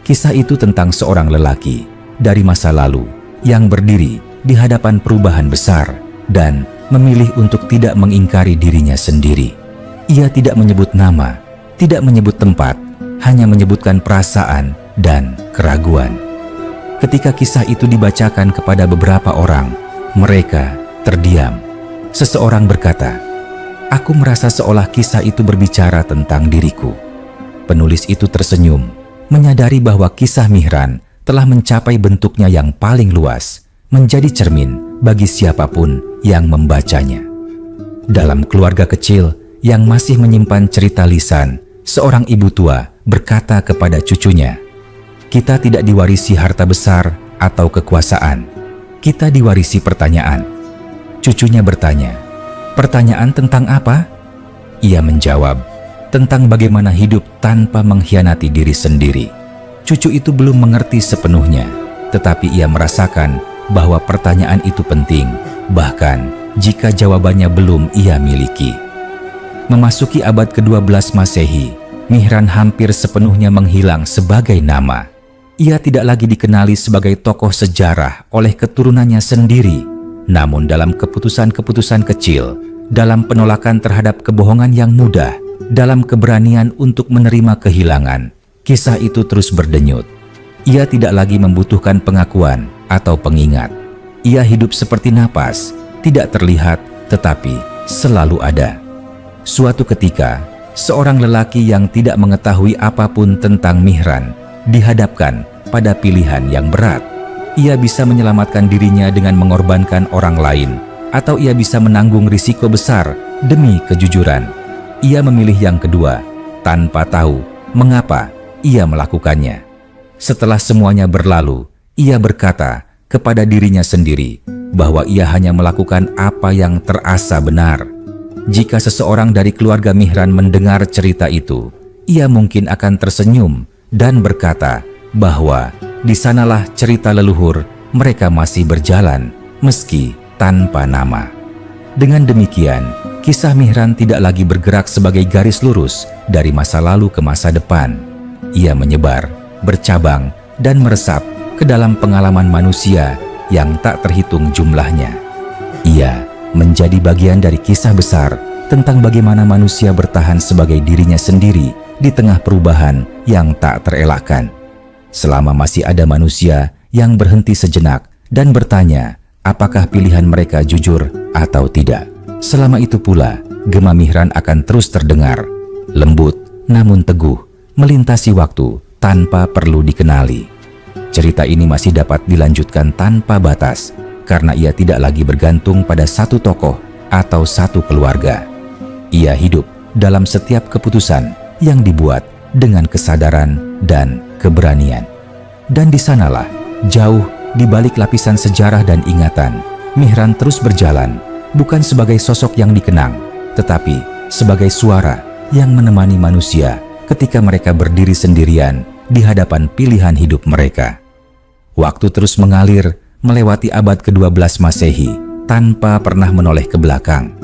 Kisah itu tentang seorang lelaki dari masa lalu yang berdiri di hadapan perubahan besar dan memilih untuk tidak mengingkari dirinya sendiri. Ia tidak menyebut nama, tidak menyebut tempat, hanya menyebutkan perasaan dan keraguan. Ketika kisah itu dibacakan kepada beberapa orang, mereka terdiam. Seseorang berkata, "Aku merasa seolah kisah itu berbicara tentang diriku." Penulis itu tersenyum, menyadari bahwa kisah Mihran telah mencapai bentuknya yang paling luas, menjadi cermin bagi siapapun yang membacanya. Dalam keluarga kecil yang masih menyimpan cerita lisan, seorang ibu tua berkata kepada cucunya, "Kita tidak diwarisi harta besar atau kekuasaan. Kita diwarisi pertanyaan." Cucunya bertanya, "Pertanyaan tentang apa?" Ia menjawab, "Tentang bagaimana hidup tanpa mengkhianati diri sendiri." Cucu itu belum mengerti sepenuhnya, tetapi ia merasakan bahwa pertanyaan itu penting, bahkan jika jawabannya belum ia miliki. Memasuki abad ke-12 Masehi, Mihran hampir sepenuhnya menghilang sebagai nama. Ia tidak lagi dikenali sebagai tokoh sejarah oleh keturunannya sendiri, namun dalam keputusan-keputusan kecil, dalam penolakan terhadap kebohongan yang mudah, dalam keberanian untuk menerima kehilangan, kisah itu terus berdenyut. Ia tidak lagi membutuhkan pengakuan atau pengingat. Ia hidup seperti napas, tidak terlihat tetapi selalu ada. Suatu ketika, seorang lelaki yang tidak mengetahui apapun tentang Mihran dihadapkan pada pilihan yang berat. Ia bisa menyelamatkan dirinya dengan mengorbankan orang lain, atau ia bisa menanggung risiko besar demi kejujuran. Ia memilih yang kedua, tanpa tahu mengapa ia melakukannya. Setelah semuanya berlalu, ia berkata kepada dirinya sendiri bahwa ia hanya melakukan apa yang terasa benar. Jika seseorang dari keluarga Mihran mendengar cerita itu, ia mungkin akan tersenyum dan berkata bahwa di sanalah cerita leluhur mereka masih berjalan, meski tanpa nama. Dengan demikian, kisah Mihran tidak lagi bergerak sebagai garis lurus dari masa lalu ke masa depan. Ia menyebar, bercabang, dan meresap ke dalam pengalaman manusia yang tak terhitung jumlahnya. Ia menjadi bagian dari kisah besar tentang bagaimana manusia bertahan sebagai dirinya sendiri di tengah perubahan yang tak terelakkan. Selama masih ada manusia yang berhenti sejenak dan bertanya apakah pilihan mereka jujur atau tidak, selama itu pula gema Mihran akan terus terdengar, lembut namun teguh, melintasi waktu tanpa perlu dikenali. Cerita ini masih dapat dilanjutkan tanpa batas karena ia tidak lagi bergantung pada satu tokoh atau satu keluarga. Ia hidup dalam setiap keputusan yang dibuat dengan kesadaran dan keberanian. Dan di sanalah, jauh di balik lapisan sejarah dan ingatan, Mihran terus berjalan, bukan sebagai sosok yang dikenang, tetapi sebagai suara yang menemani manusia ketika mereka berdiri sendirian di hadapan pilihan hidup mereka. Waktu terus mengalir melewati abad ke-12 Masehi tanpa pernah menoleh ke belakang.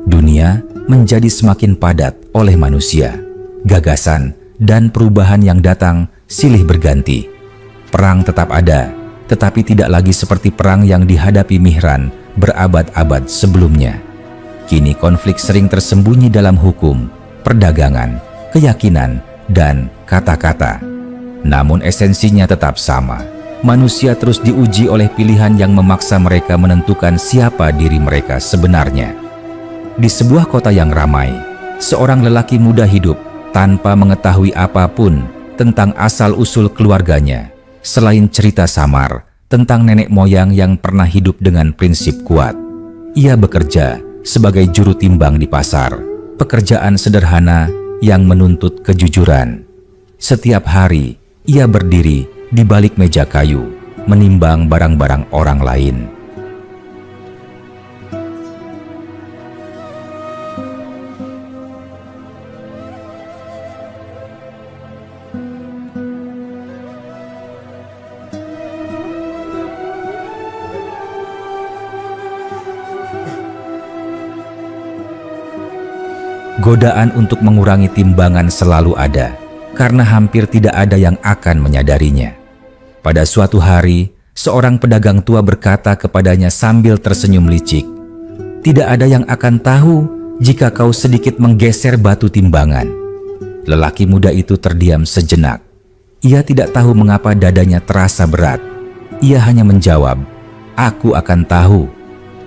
Dunia menjadi semakin padat oleh manusia. Gagasan dan perubahan yang datang silih berganti. Perang tetap ada, tetapi tidak lagi seperti perang yang dihadapi Mihran berabad-abad sebelumnya. Kini konflik sering tersembunyi dalam hukum, perdagangan, keyakinan, dan kata-kata. Namun esensinya tetap sama. Manusia terus diuji oleh pilihan yang memaksa mereka menentukan siapa diri mereka sebenarnya. Di sebuah kota yang ramai, seorang lelaki muda hidup tanpa mengetahui apapun tentang asal-usul keluarganya, selain cerita samar tentang nenek moyang yang pernah hidup dengan prinsip kuat. Ia bekerja sebagai juru timbang di pasar, pekerjaan sederhana yang menuntut kejujuran. Setiap hari, ia berdiri di balik meja kayu, menimbang barang-barang orang lain. Godaan untuk mengurangi timbangan selalu ada, karena hampir tidak ada yang akan menyadarinya. Pada suatu hari, seorang pedagang tua berkata kepadanya sambil tersenyum licik, "Tidak ada yang akan tahu jika kau sedikit menggeser batu timbangan." Lelaki muda itu terdiam sejenak. Ia tidak tahu mengapa dadanya terasa berat. Ia hanya menjawab, "Aku akan tahu."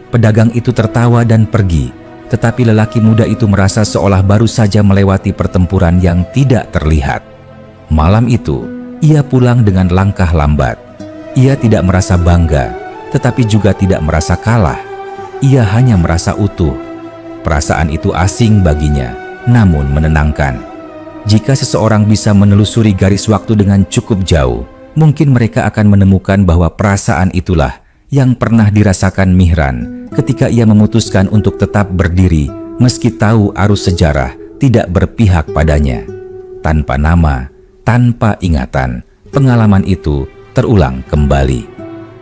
Pedagang itu tertawa dan pergi. Tetapi lelaki muda itu merasa seolah baru saja melewati pertempuran yang tidak terlihat. Malam itu, ia pulang dengan langkah lambat. Ia tidak merasa bangga, tetapi juga tidak merasa kalah. Ia hanya merasa utuh. Perasaan itu asing baginya, namun menenangkan. Jika seseorang bisa menelusuri garis waktu dengan cukup jauh, mungkin mereka akan menemukan bahwa perasaan itulah yang pernah dirasakan Mihran ketika ia memutuskan untuk tetap berdiri meski tahu arus sejarah tidak berpihak padanya. Tanpa nama, tanpa ingatan, pengalaman itu terulang kembali.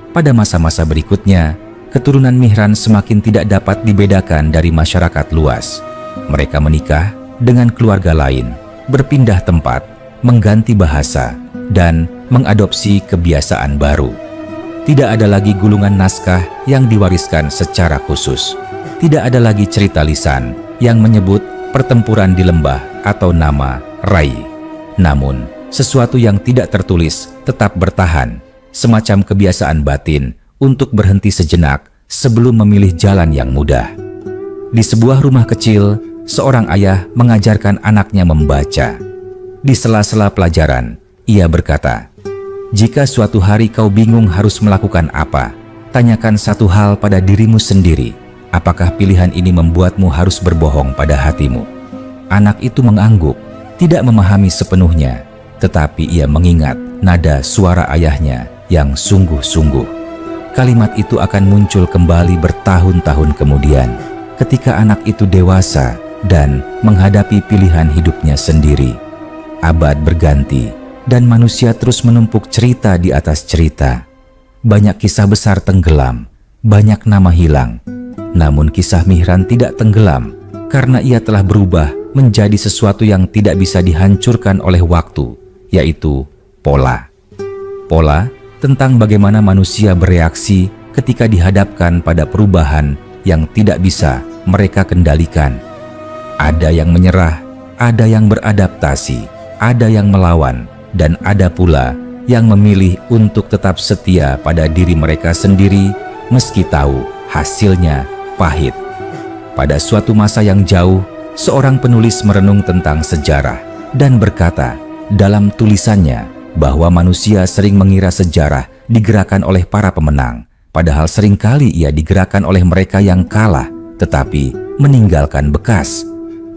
Pada masa-masa berikutnya, keturunan Mihran semakin tidak dapat dibedakan dari masyarakat luas. Mereka menikah dengan keluarga lain, berpindah tempat, mengganti bahasa, dan mengadopsi kebiasaan baru. Tidak ada lagi gulungan naskah yang diwariskan secara khusus. Tidak ada lagi cerita lisan yang menyebut pertempuran di lembah atau nama Rai. Namun, sesuatu yang tidak tertulis tetap bertahan, semacam kebiasaan batin untuk berhenti sejenak sebelum memilih jalan yang mudah. Di sebuah rumah kecil, seorang ayah mengajarkan anaknya membaca. Di sela-sela pelajaran, ia berkata, "Jika suatu hari kau bingung harus melakukan apa, tanyakan satu hal pada dirimu sendiri. Apakah pilihan ini membuatmu harus berbohong pada hatimu?" Anak itu mengangguk, tidak memahami sepenuhnya, tetapi ia mengingat nada suara ayahnya yang sungguh-sungguh. Kalimat itu akan muncul kembali bertahun-tahun kemudian, ketika anak itu dewasa dan menghadapi pilihan hidupnya sendiri. Abad berganti, dan manusia terus menumpuk cerita di atas cerita. Banyak kisah besar tenggelam, banyak nama hilang. Namun kisah Mihran tidak tenggelam, karena ia telah berubah menjadi sesuatu yang tidak bisa dihancurkan oleh waktu, yaitu pola. Pola tentang bagaimana manusia bereaksi ketika dihadapkan pada perubahan yang tidak bisa mereka kendalikan. Ada yang menyerah, ada yang beradaptasi, ada yang melawan, dan ada pula yang memilih untuk tetap setia pada diri mereka sendiri meski tahu hasilnya pahit. Pada suatu masa yang jauh, seorang penulis merenung tentang sejarah dan berkata dalam tulisannya bahwa manusia sering mengira sejarah digerakkan oleh para pemenang, padahal seringkali ia digerakkan oleh mereka yang kalah tetapi meninggalkan bekas.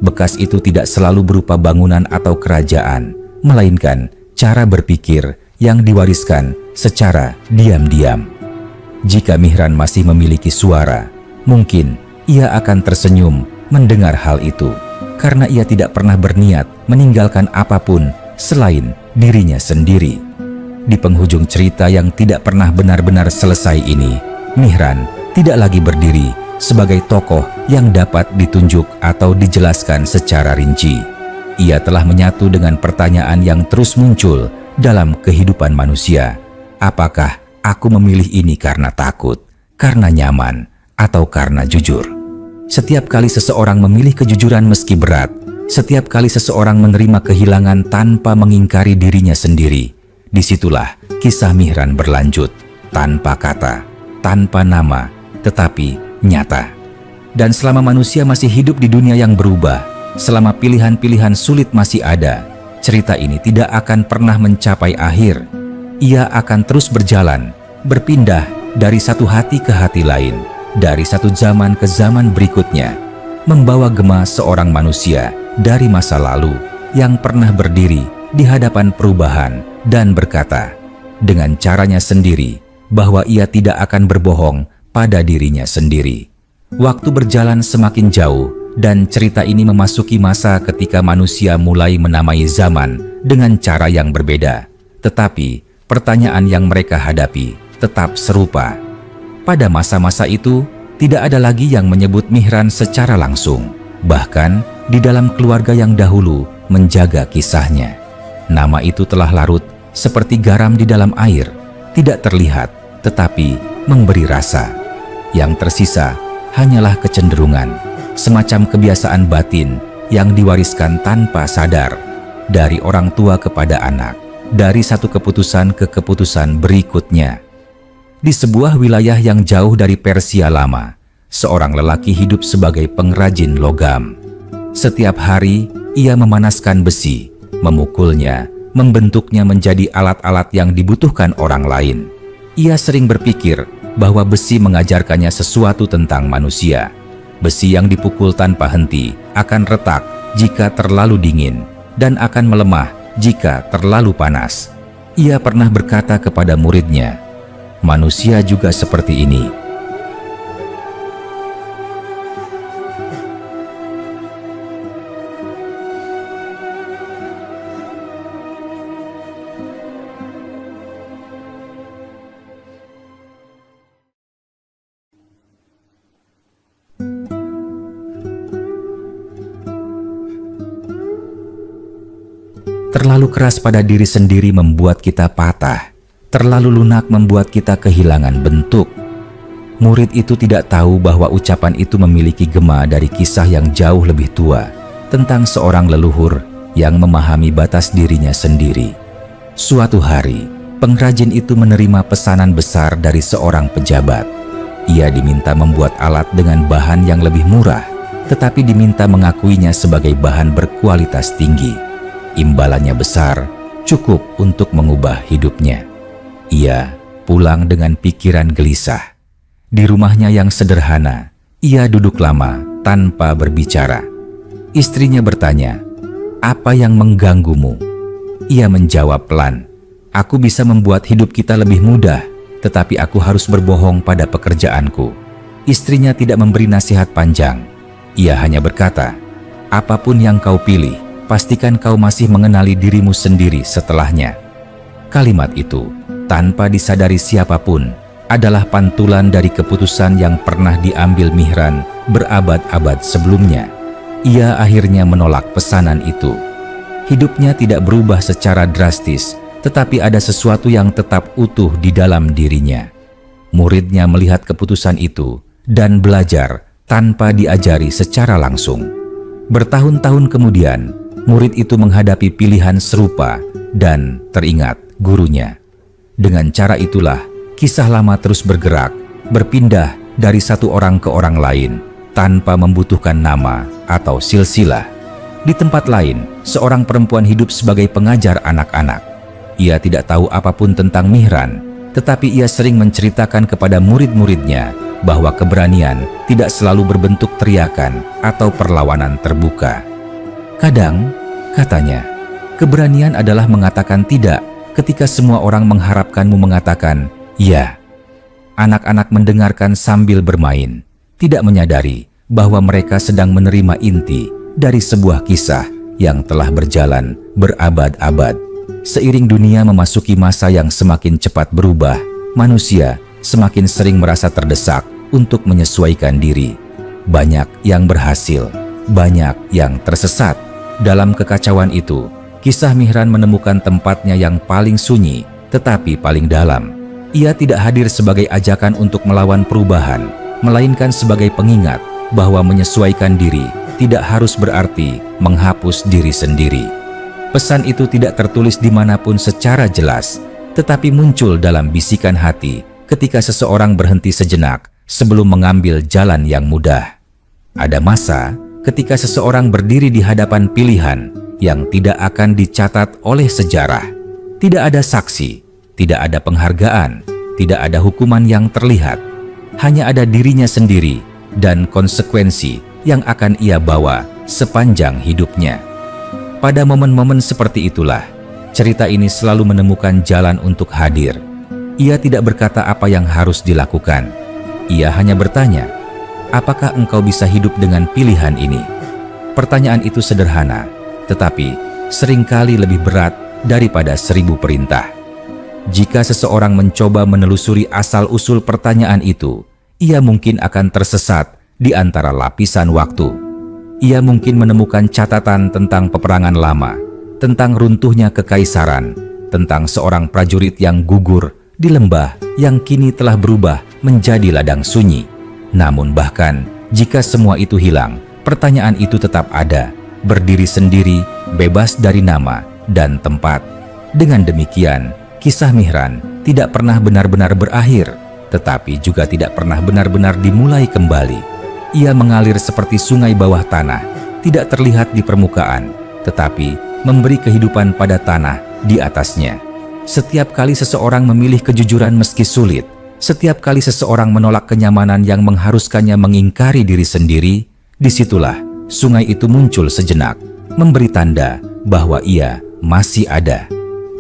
Bekas itu tidak selalu berupa bangunan atau kerajaan, melainkan cara berpikir yang diwariskan secara diam-diam. Jika Mihran masih memiliki suara, mungkin ia akan tersenyum mendengar hal itu. karena ia tidak pernah berniat meninggalkan apapun selain dirinya sendiri. Di penghujung cerita yang tidak pernah benar-benar selesai ini, Mihran tidak lagi berdiri sebagai tokoh yang dapat ditunjuk atau dijelaskan secara rinci. Ia telah menyatu dengan pertanyaan yang terus muncul dalam kehidupan manusia. Apakah aku memilih ini karena takut, karena nyaman, atau karena jujur? Setiap kali seseorang memilih kejujuran meski berat, setiap kali seseorang menerima kehilangan tanpa mengingkari dirinya sendiri, disitulah kisah Mihran berlanjut, tanpa kata, tanpa nama, tetapi nyata. Dan selama manusia masih hidup di dunia yang berubah, selama pilihan-pilihan sulit masih ada, cerita ini tidak akan pernah mencapai akhir. Ia akan terus berjalan, berpindah dari satu hati ke hati lain, dari satu zaman ke zaman berikutnya, membawa gema seorang manusia dari masa lalu yang pernah berdiri di hadapan perubahan dan berkata dengan caranya sendiri bahwa ia tidak akan berbohong pada dirinya sendiri. Waktu berjalan semakin jauh dan cerita ini memasuki masa ketika manusia mulai menamai zaman dengan cara yang berbeda. Tetapi pertanyaan yang mereka hadapi tetap serupa. Pada masa-masa itu, tidak ada lagi yang menyebut Mihran secara langsung. Bahkan di dalam keluarga yang dahulu menjaga kisahnya, nama itu telah larut seperti garam di dalam air, tidak terlihat tetapi memberi rasa. Yang tersisa hanyalah kecenderungan, semacam kebiasaan batin yang diwariskan tanpa sadar dari orang tua kepada anak, dari satu keputusan ke keputusan berikutnya. Di sebuah wilayah yang jauh dari Persia lama, seorang lelaki hidup sebagai pengrajin logam. Setiap hari ia memanaskan besi, memukulnya, membentuknya menjadi alat-alat yang dibutuhkan orang lain. Ia sering berpikir bahwa besi mengajarkannya sesuatu tentang manusia. Besi yang dipukul tanpa henti akan retak jika terlalu dingin dan akan melemah jika terlalu panas. Ia pernah berkata kepada muridnya, "Manusia juga seperti ini." Terlalu keras pada diri sendiri membuat kita patah. Terlalu lunak membuat kita kehilangan bentuk. Murid itu tidak tahu bahwa ucapan itu memiliki gema dari kisah yang jauh lebih tua tentang seorang leluhur yang memahami batas dirinya sendiri. Suatu hari, pengrajin itu menerima pesanan besar dari seorang pejabat. Ia diminta membuat alat dengan bahan yang lebih murah, tetapi diminta mengakuinya sebagai bahan berkualitas tinggi. Imbalannya besar, cukup untuk mengubah hidupnya. Ia pulang dengan pikiran gelisah. Di rumahnya yang sederhana, ia duduk lama tanpa berbicara. Istrinya bertanya, "Apa yang mengganggumu?" Ia menjawab pelan, "Aku bisa membuat hidup kita lebih mudah, tetapi aku harus berbohong pada pekerjaanku." Istrinya tidak memberi nasihat panjang. Ia hanya berkata, "Apapun yang kau pilih, pastikan kau masih mengenali dirimu sendiri setelahnya." Kalimat itu, tanpa disadari siapapun, adalah pantulan dari keputusan yang pernah diambil Mihran berabad-abad sebelumnya. Ia akhirnya menolak pesanan itu. Hidupnya tidak berubah secara drastis, tetapi ada sesuatu yang tetap utuh di dalam dirinya. Muridnya melihat keputusan itu dan belajar tanpa diajari secara langsung. Bertahun-tahun kemudian, murid itu menghadapi pilihan serupa dan teringat gurunya. Dengan cara itulah, kisah lama terus bergerak, berpindah dari satu orang ke orang lain, tanpa membutuhkan nama atau silsilah. Di tempat lain, seorang perempuan hidup sebagai pengajar anak-anak. Ia tidak tahu apapun tentang Mihran, tetapi ia sering menceritakan kepada murid-muridnya bahwa keberanian tidak selalu berbentuk teriakan atau perlawanan terbuka. Kadang, katanya, keberanian adalah mengatakan tidak ketika semua orang mengharapkanmu mengatakan ya. Anak-anak mendengarkan sambil bermain, tidak menyadari bahwa mereka sedang menerima inti dari sebuah kisah yang telah berjalan berabad-abad. Seiring dunia memasuki masa yang semakin cepat berubah, manusia semakin sering merasa terdesak untuk menyesuaikan diri. Banyak yang berhasil, banyak yang tersesat. Dalam kekacauan itu, kisah Mihran menemukan tempatnya yang paling sunyi tetapi paling dalam. Ia tidak hadir sebagai ajakan untuk melawan perubahan, melainkan sebagai pengingat bahwa menyesuaikan diri tidak harus berarti menghapus diri sendiri. Pesan itu tidak tertulis dimanapun secara jelas, tetapi muncul dalam bisikan hati ketika seseorang berhenti sejenak sebelum mengambil jalan yang mudah. Ada masa ketika seseorang berdiri di hadapan pilihan yang tidak akan dicatat oleh sejarah. Tidak ada saksi, tidak ada penghargaan, tidak ada hukuman yang terlihat. Hanya ada dirinya sendiri dan konsekuensi yang akan ia bawa sepanjang hidupnya. Pada momen-momen seperti itulah, cerita ini selalu menemukan jalan untuk hadir. Ia tidak berkata apa yang harus dilakukan. Ia hanya bertanya, apakah engkau bisa hidup dengan pilihan ini? Pertanyaan itu sederhana, tetapi seringkali lebih berat daripada 1000 perintah. Jika seseorang mencoba menelusuri asal-usul pertanyaan itu, ia mungkin akan tersesat di antara lapisan waktu. Ia mungkin menemukan catatan tentang peperangan lama, tentang runtuhnya kekaisaran, tentang seorang prajurit yang gugur di lembah yang kini telah berubah menjadi ladang sunyi. Namun bahkan jika semua itu hilang, pertanyaan itu tetap ada, berdiri sendiri, bebas dari nama dan tempat. Dengan demikian, kisah Mihran tidak pernah benar-benar berakhir, tetapi juga tidak pernah benar-benar dimulai kembali. Ia mengalir seperti sungai bawah tanah, tidak terlihat di permukaan, tetapi memberi kehidupan pada tanah di atasnya. Setiap kali seseorang memilih kejujuran meski sulit, setiap kali seseorang menolak kenyamanan yang mengharuskannya mengingkari diri sendiri, disitulah sungai itu muncul sejenak, memberi tanda bahwa ia masih ada.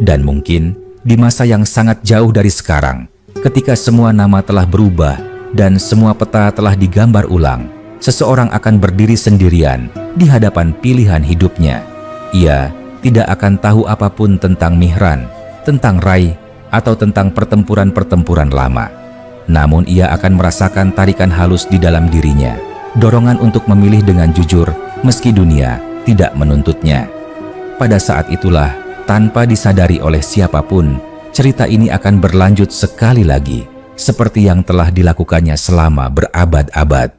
Dan mungkin di masa yang sangat jauh dari sekarang, ketika semua nama telah berubah dan semua peta telah digambar ulang, seseorang akan berdiri sendirian di hadapan pilihan hidupnya. Ia tidak akan tahu apapun tentang Mihran, tentang Rai, atau tentang pertempuran-pertempuran lama. Namun ia akan merasakan tarikan halus di dalam dirinya, dorongan untuk memilih dengan jujur meski dunia tidak menuntutnya. Pada saat itulah, tanpa disadari oleh siapapun, cerita ini akan berlanjut sekali lagi, seperti yang telah dilakukannya selama berabad-abad.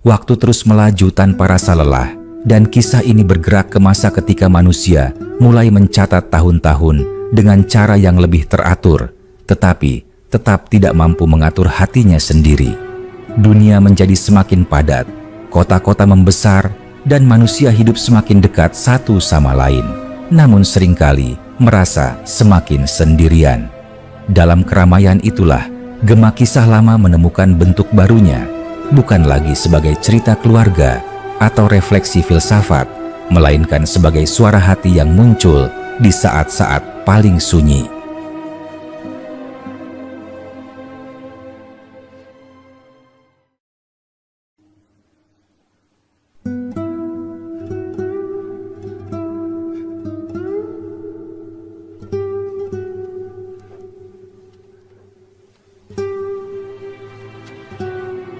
Waktu terus melaju tanpa rasa lelah, dan kisah ini bergerak ke masa ketika manusia mulai mencatat tahun-tahun dengan cara yang lebih teratur, tetapi tetap tidak mampu mengatur hatinya sendiri. Dunia menjadi semakin padat, kota-kota membesar, dan manusia hidup semakin dekat satu sama lain, namun seringkali merasa semakin sendirian. Dalam keramaian itulah, gema kisah lama menemukan bentuk barunya, bukan lagi sebagai cerita keluarga atau refleksi filsafat, melainkan sebagai suara hati yang muncul di saat-saat paling sunyi.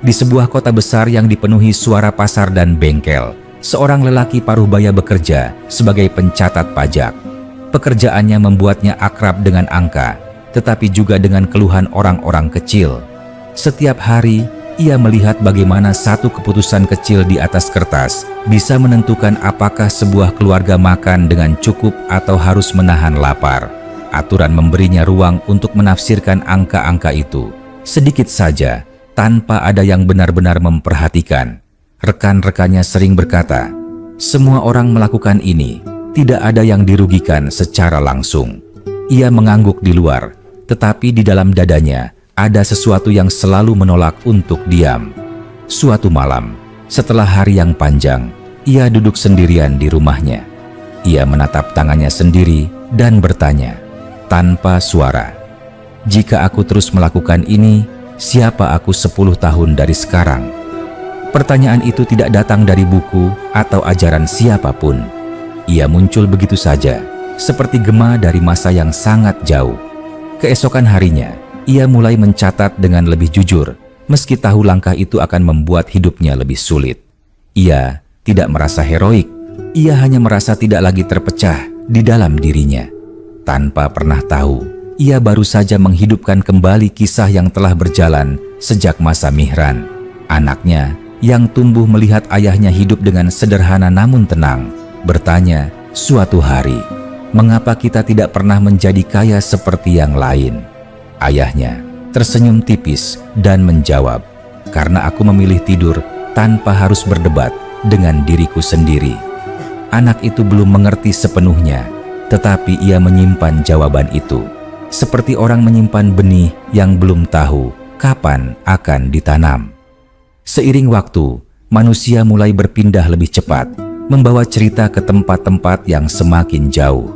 Di sebuah kota besar yang dipenuhi suara pasar dan bengkel, seorang lelaki paruh baya bekerja sebagai pencatat pajak. Pekerjaannya membuatnya akrab dengan angka, tetapi juga dengan keluhan orang-orang kecil. Setiap hari, ia melihat bagaimana satu keputusan kecil di atas kertas bisa menentukan apakah sebuah keluarga makan dengan cukup atau harus menahan lapar. Aturan memberinya ruang untuk menafsirkan angka-angka itu, sedikit saja, tanpa ada yang benar-benar memperhatikan. Rekan-rekannya sering berkata, semua orang melakukan ini, tidak ada yang dirugikan secara langsung. Ia mengangguk di luar, tetapi di dalam dadanya ada sesuatu yang selalu menolak untuk diam. Suatu malam, setelah hari yang panjang, ia duduk sendirian di rumahnya. Ia menatap tangannya sendiri dan bertanya, tanpa suara, jika aku terus melakukan ini, siapa aku 10 tahun dari sekarang? Pertanyaan itu tidak datang dari buku atau ajaran siapapun. Ia muncul begitu saja, seperti gema dari masa yang sangat jauh. Keesokan harinya, ia mulai mencatat dengan lebih jujur, meski tahu langkah itu akan membuat hidupnya lebih sulit. Ia tidak merasa heroik, ia hanya merasa tidak lagi terpecah di dalam dirinya. Tanpa pernah tahu, ia baru saja menghidupkan kembali kisah yang telah berjalan sejak masa Mihran, anaknya yang tumbuh melihat ayahnya hidup dengan sederhana namun tenang, bertanya suatu hari, "Mengapa kita tidak pernah menjadi kaya seperti yang lain?" Ayahnya tersenyum tipis dan menjawab, "Karena aku memilih tidur tanpa harus berdebat dengan diriku sendiri." Anak itu belum mengerti sepenuhnya, tetapi ia menyimpan jawaban itu, seperti orang menyimpan benih yang belum tahu kapan akan ditanam. Seiring waktu, manusia mulai berpindah lebih cepat, membawa cerita ke tempat-tempat yang semakin jauh.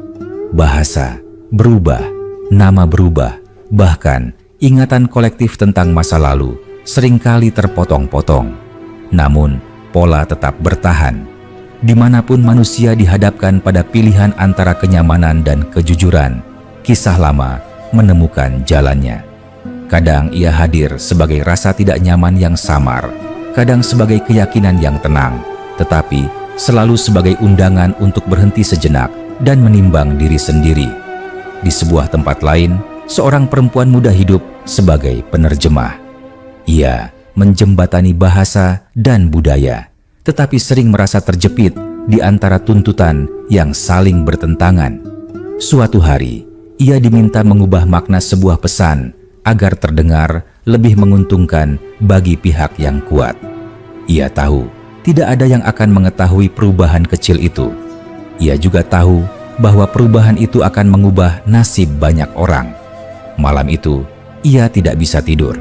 Bahasa berubah, nama berubah, bahkan ingatan kolektif tentang masa lalu seringkali terpotong-potong. Namun, pola tetap bertahan. Dimanapun manusia dihadapkan pada pilihan antara kenyamanan dan kejujuran, kisah lama menemukan jalannya. Kadang ia hadir sebagai rasa tidak nyaman yang samar, kadang sebagai keyakinan yang tenang, tetapi selalu sebagai undangan untuk berhenti sejenak dan menimbang diri sendiri. Di sebuah tempat lain, seorang perempuan muda hidup sebagai penerjemah. Ia menjembatani bahasa dan budaya, tetapi sering merasa terjepit di antara tuntutan yang saling bertentangan. Suatu hari, ia diminta mengubah makna sebuah pesan agar terdengar lebih menguntungkan bagi pihak yang kuat. Ia tahu tidak ada yang akan mengetahui perubahan kecil itu. Ia juga tahu bahwa perubahan itu akan mengubah nasib banyak orang. Malam itu, ia tidak bisa tidur.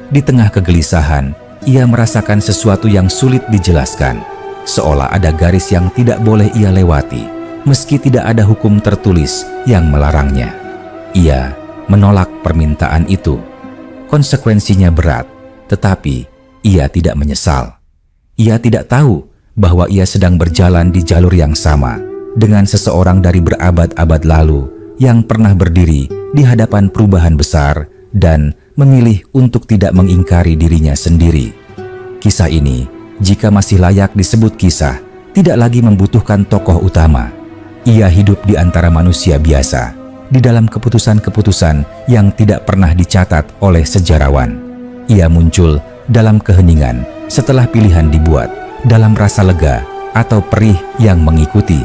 Di tengah kegelisahan, ia merasakan sesuatu yang sulit dijelaskan, seolah ada garis yang tidak boleh ia lewati, meski tidak ada hukum tertulis yang melarangnya. Ia menolak permintaan itu. Konsekuensinya berat, tetapi ia tidak menyesal. Ia tidak tahu bahwa ia sedang berjalan di jalur yang sama dengan seseorang dari berabad-abad lalu yang pernah berdiri di hadapan perubahan besar dan memilih untuk tidak mengingkari dirinya sendiri. Kisah ini, jika masih layak disebut kisah, tidak lagi membutuhkan tokoh utama. Ia hidup di antara manusia biasa, di dalam keputusan-keputusan yang tidak pernah dicatat oleh sejarawan. Ia muncul dalam keheningan setelah pilihan dibuat, dalam rasa lega atau perih yang mengikuti.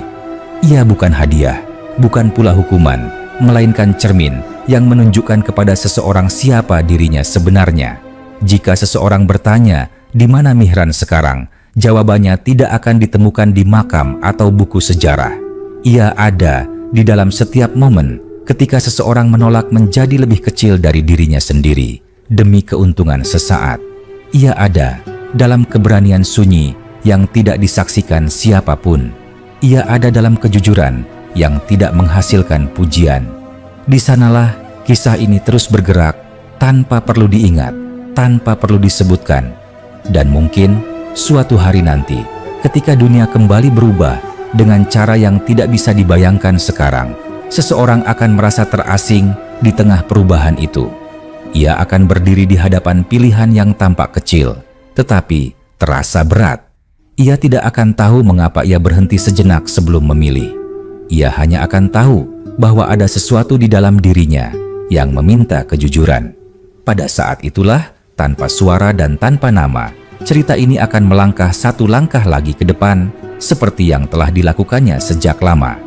Ia bukan hadiah, bukan pula hukuman, melainkan cermin yang menunjukkan kepada seseorang siapa dirinya sebenarnya. Jika seseorang bertanya, di mana Mihran sekarang? Jawabannya tidak akan ditemukan di makam atau buku sejarah. Ia ada di dalam setiap momen ketika seseorang menolak menjadi lebih kecil dari dirinya sendiri demi keuntungan sesaat. Ia ada dalam keberanian sunyi yang tidak disaksikan siapapun. Ia ada dalam kejujuran yang tidak menghasilkan pujian. Di sanalah kisah ini terus bergerak tanpa perlu diingat, tanpa perlu disebutkan. Dan mungkin suatu hari nanti, ketika dunia kembali berubah dengan cara yang tidak bisa dibayangkan sekarang, seseorang akan merasa terasing di tengah perubahan itu. Ia akan berdiri di hadapan pilihan yang tampak kecil, tetapi terasa berat. Ia tidak akan tahu mengapa ia berhenti sejenak sebelum memilih. Ia hanya akan tahu bahwa ada sesuatu di dalam dirinya yang meminta kejujuran. Pada saat itulah, tanpa suara dan tanpa nama, cerita ini akan melangkah satu langkah lagi ke depan, seperti yang telah dilakukannya sejak lama.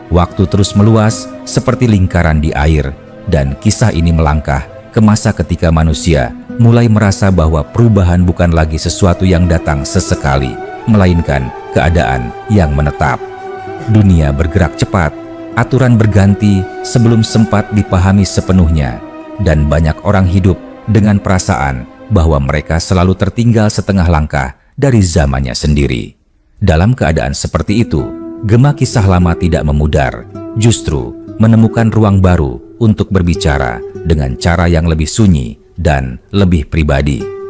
Waktu terus meluas seperti lingkaran di air, dan kisah ini melangkah ke masa ketika manusia mulai merasa bahwa perubahan bukan lagi sesuatu yang datang sesekali, melainkan keadaan yang menetap. Dunia bergerak cepat, aturan berganti sebelum sempat dipahami sepenuhnya, dan banyak orang hidup dengan perasaan bahwa mereka selalu tertinggal setengah langkah dari zamannya sendiri. Dalam keadaan seperti itu, gema kisah lama tidak memudar, justru menemukan ruang baru untuk berbicara dengan cara yang lebih sunyi dan lebih pribadi.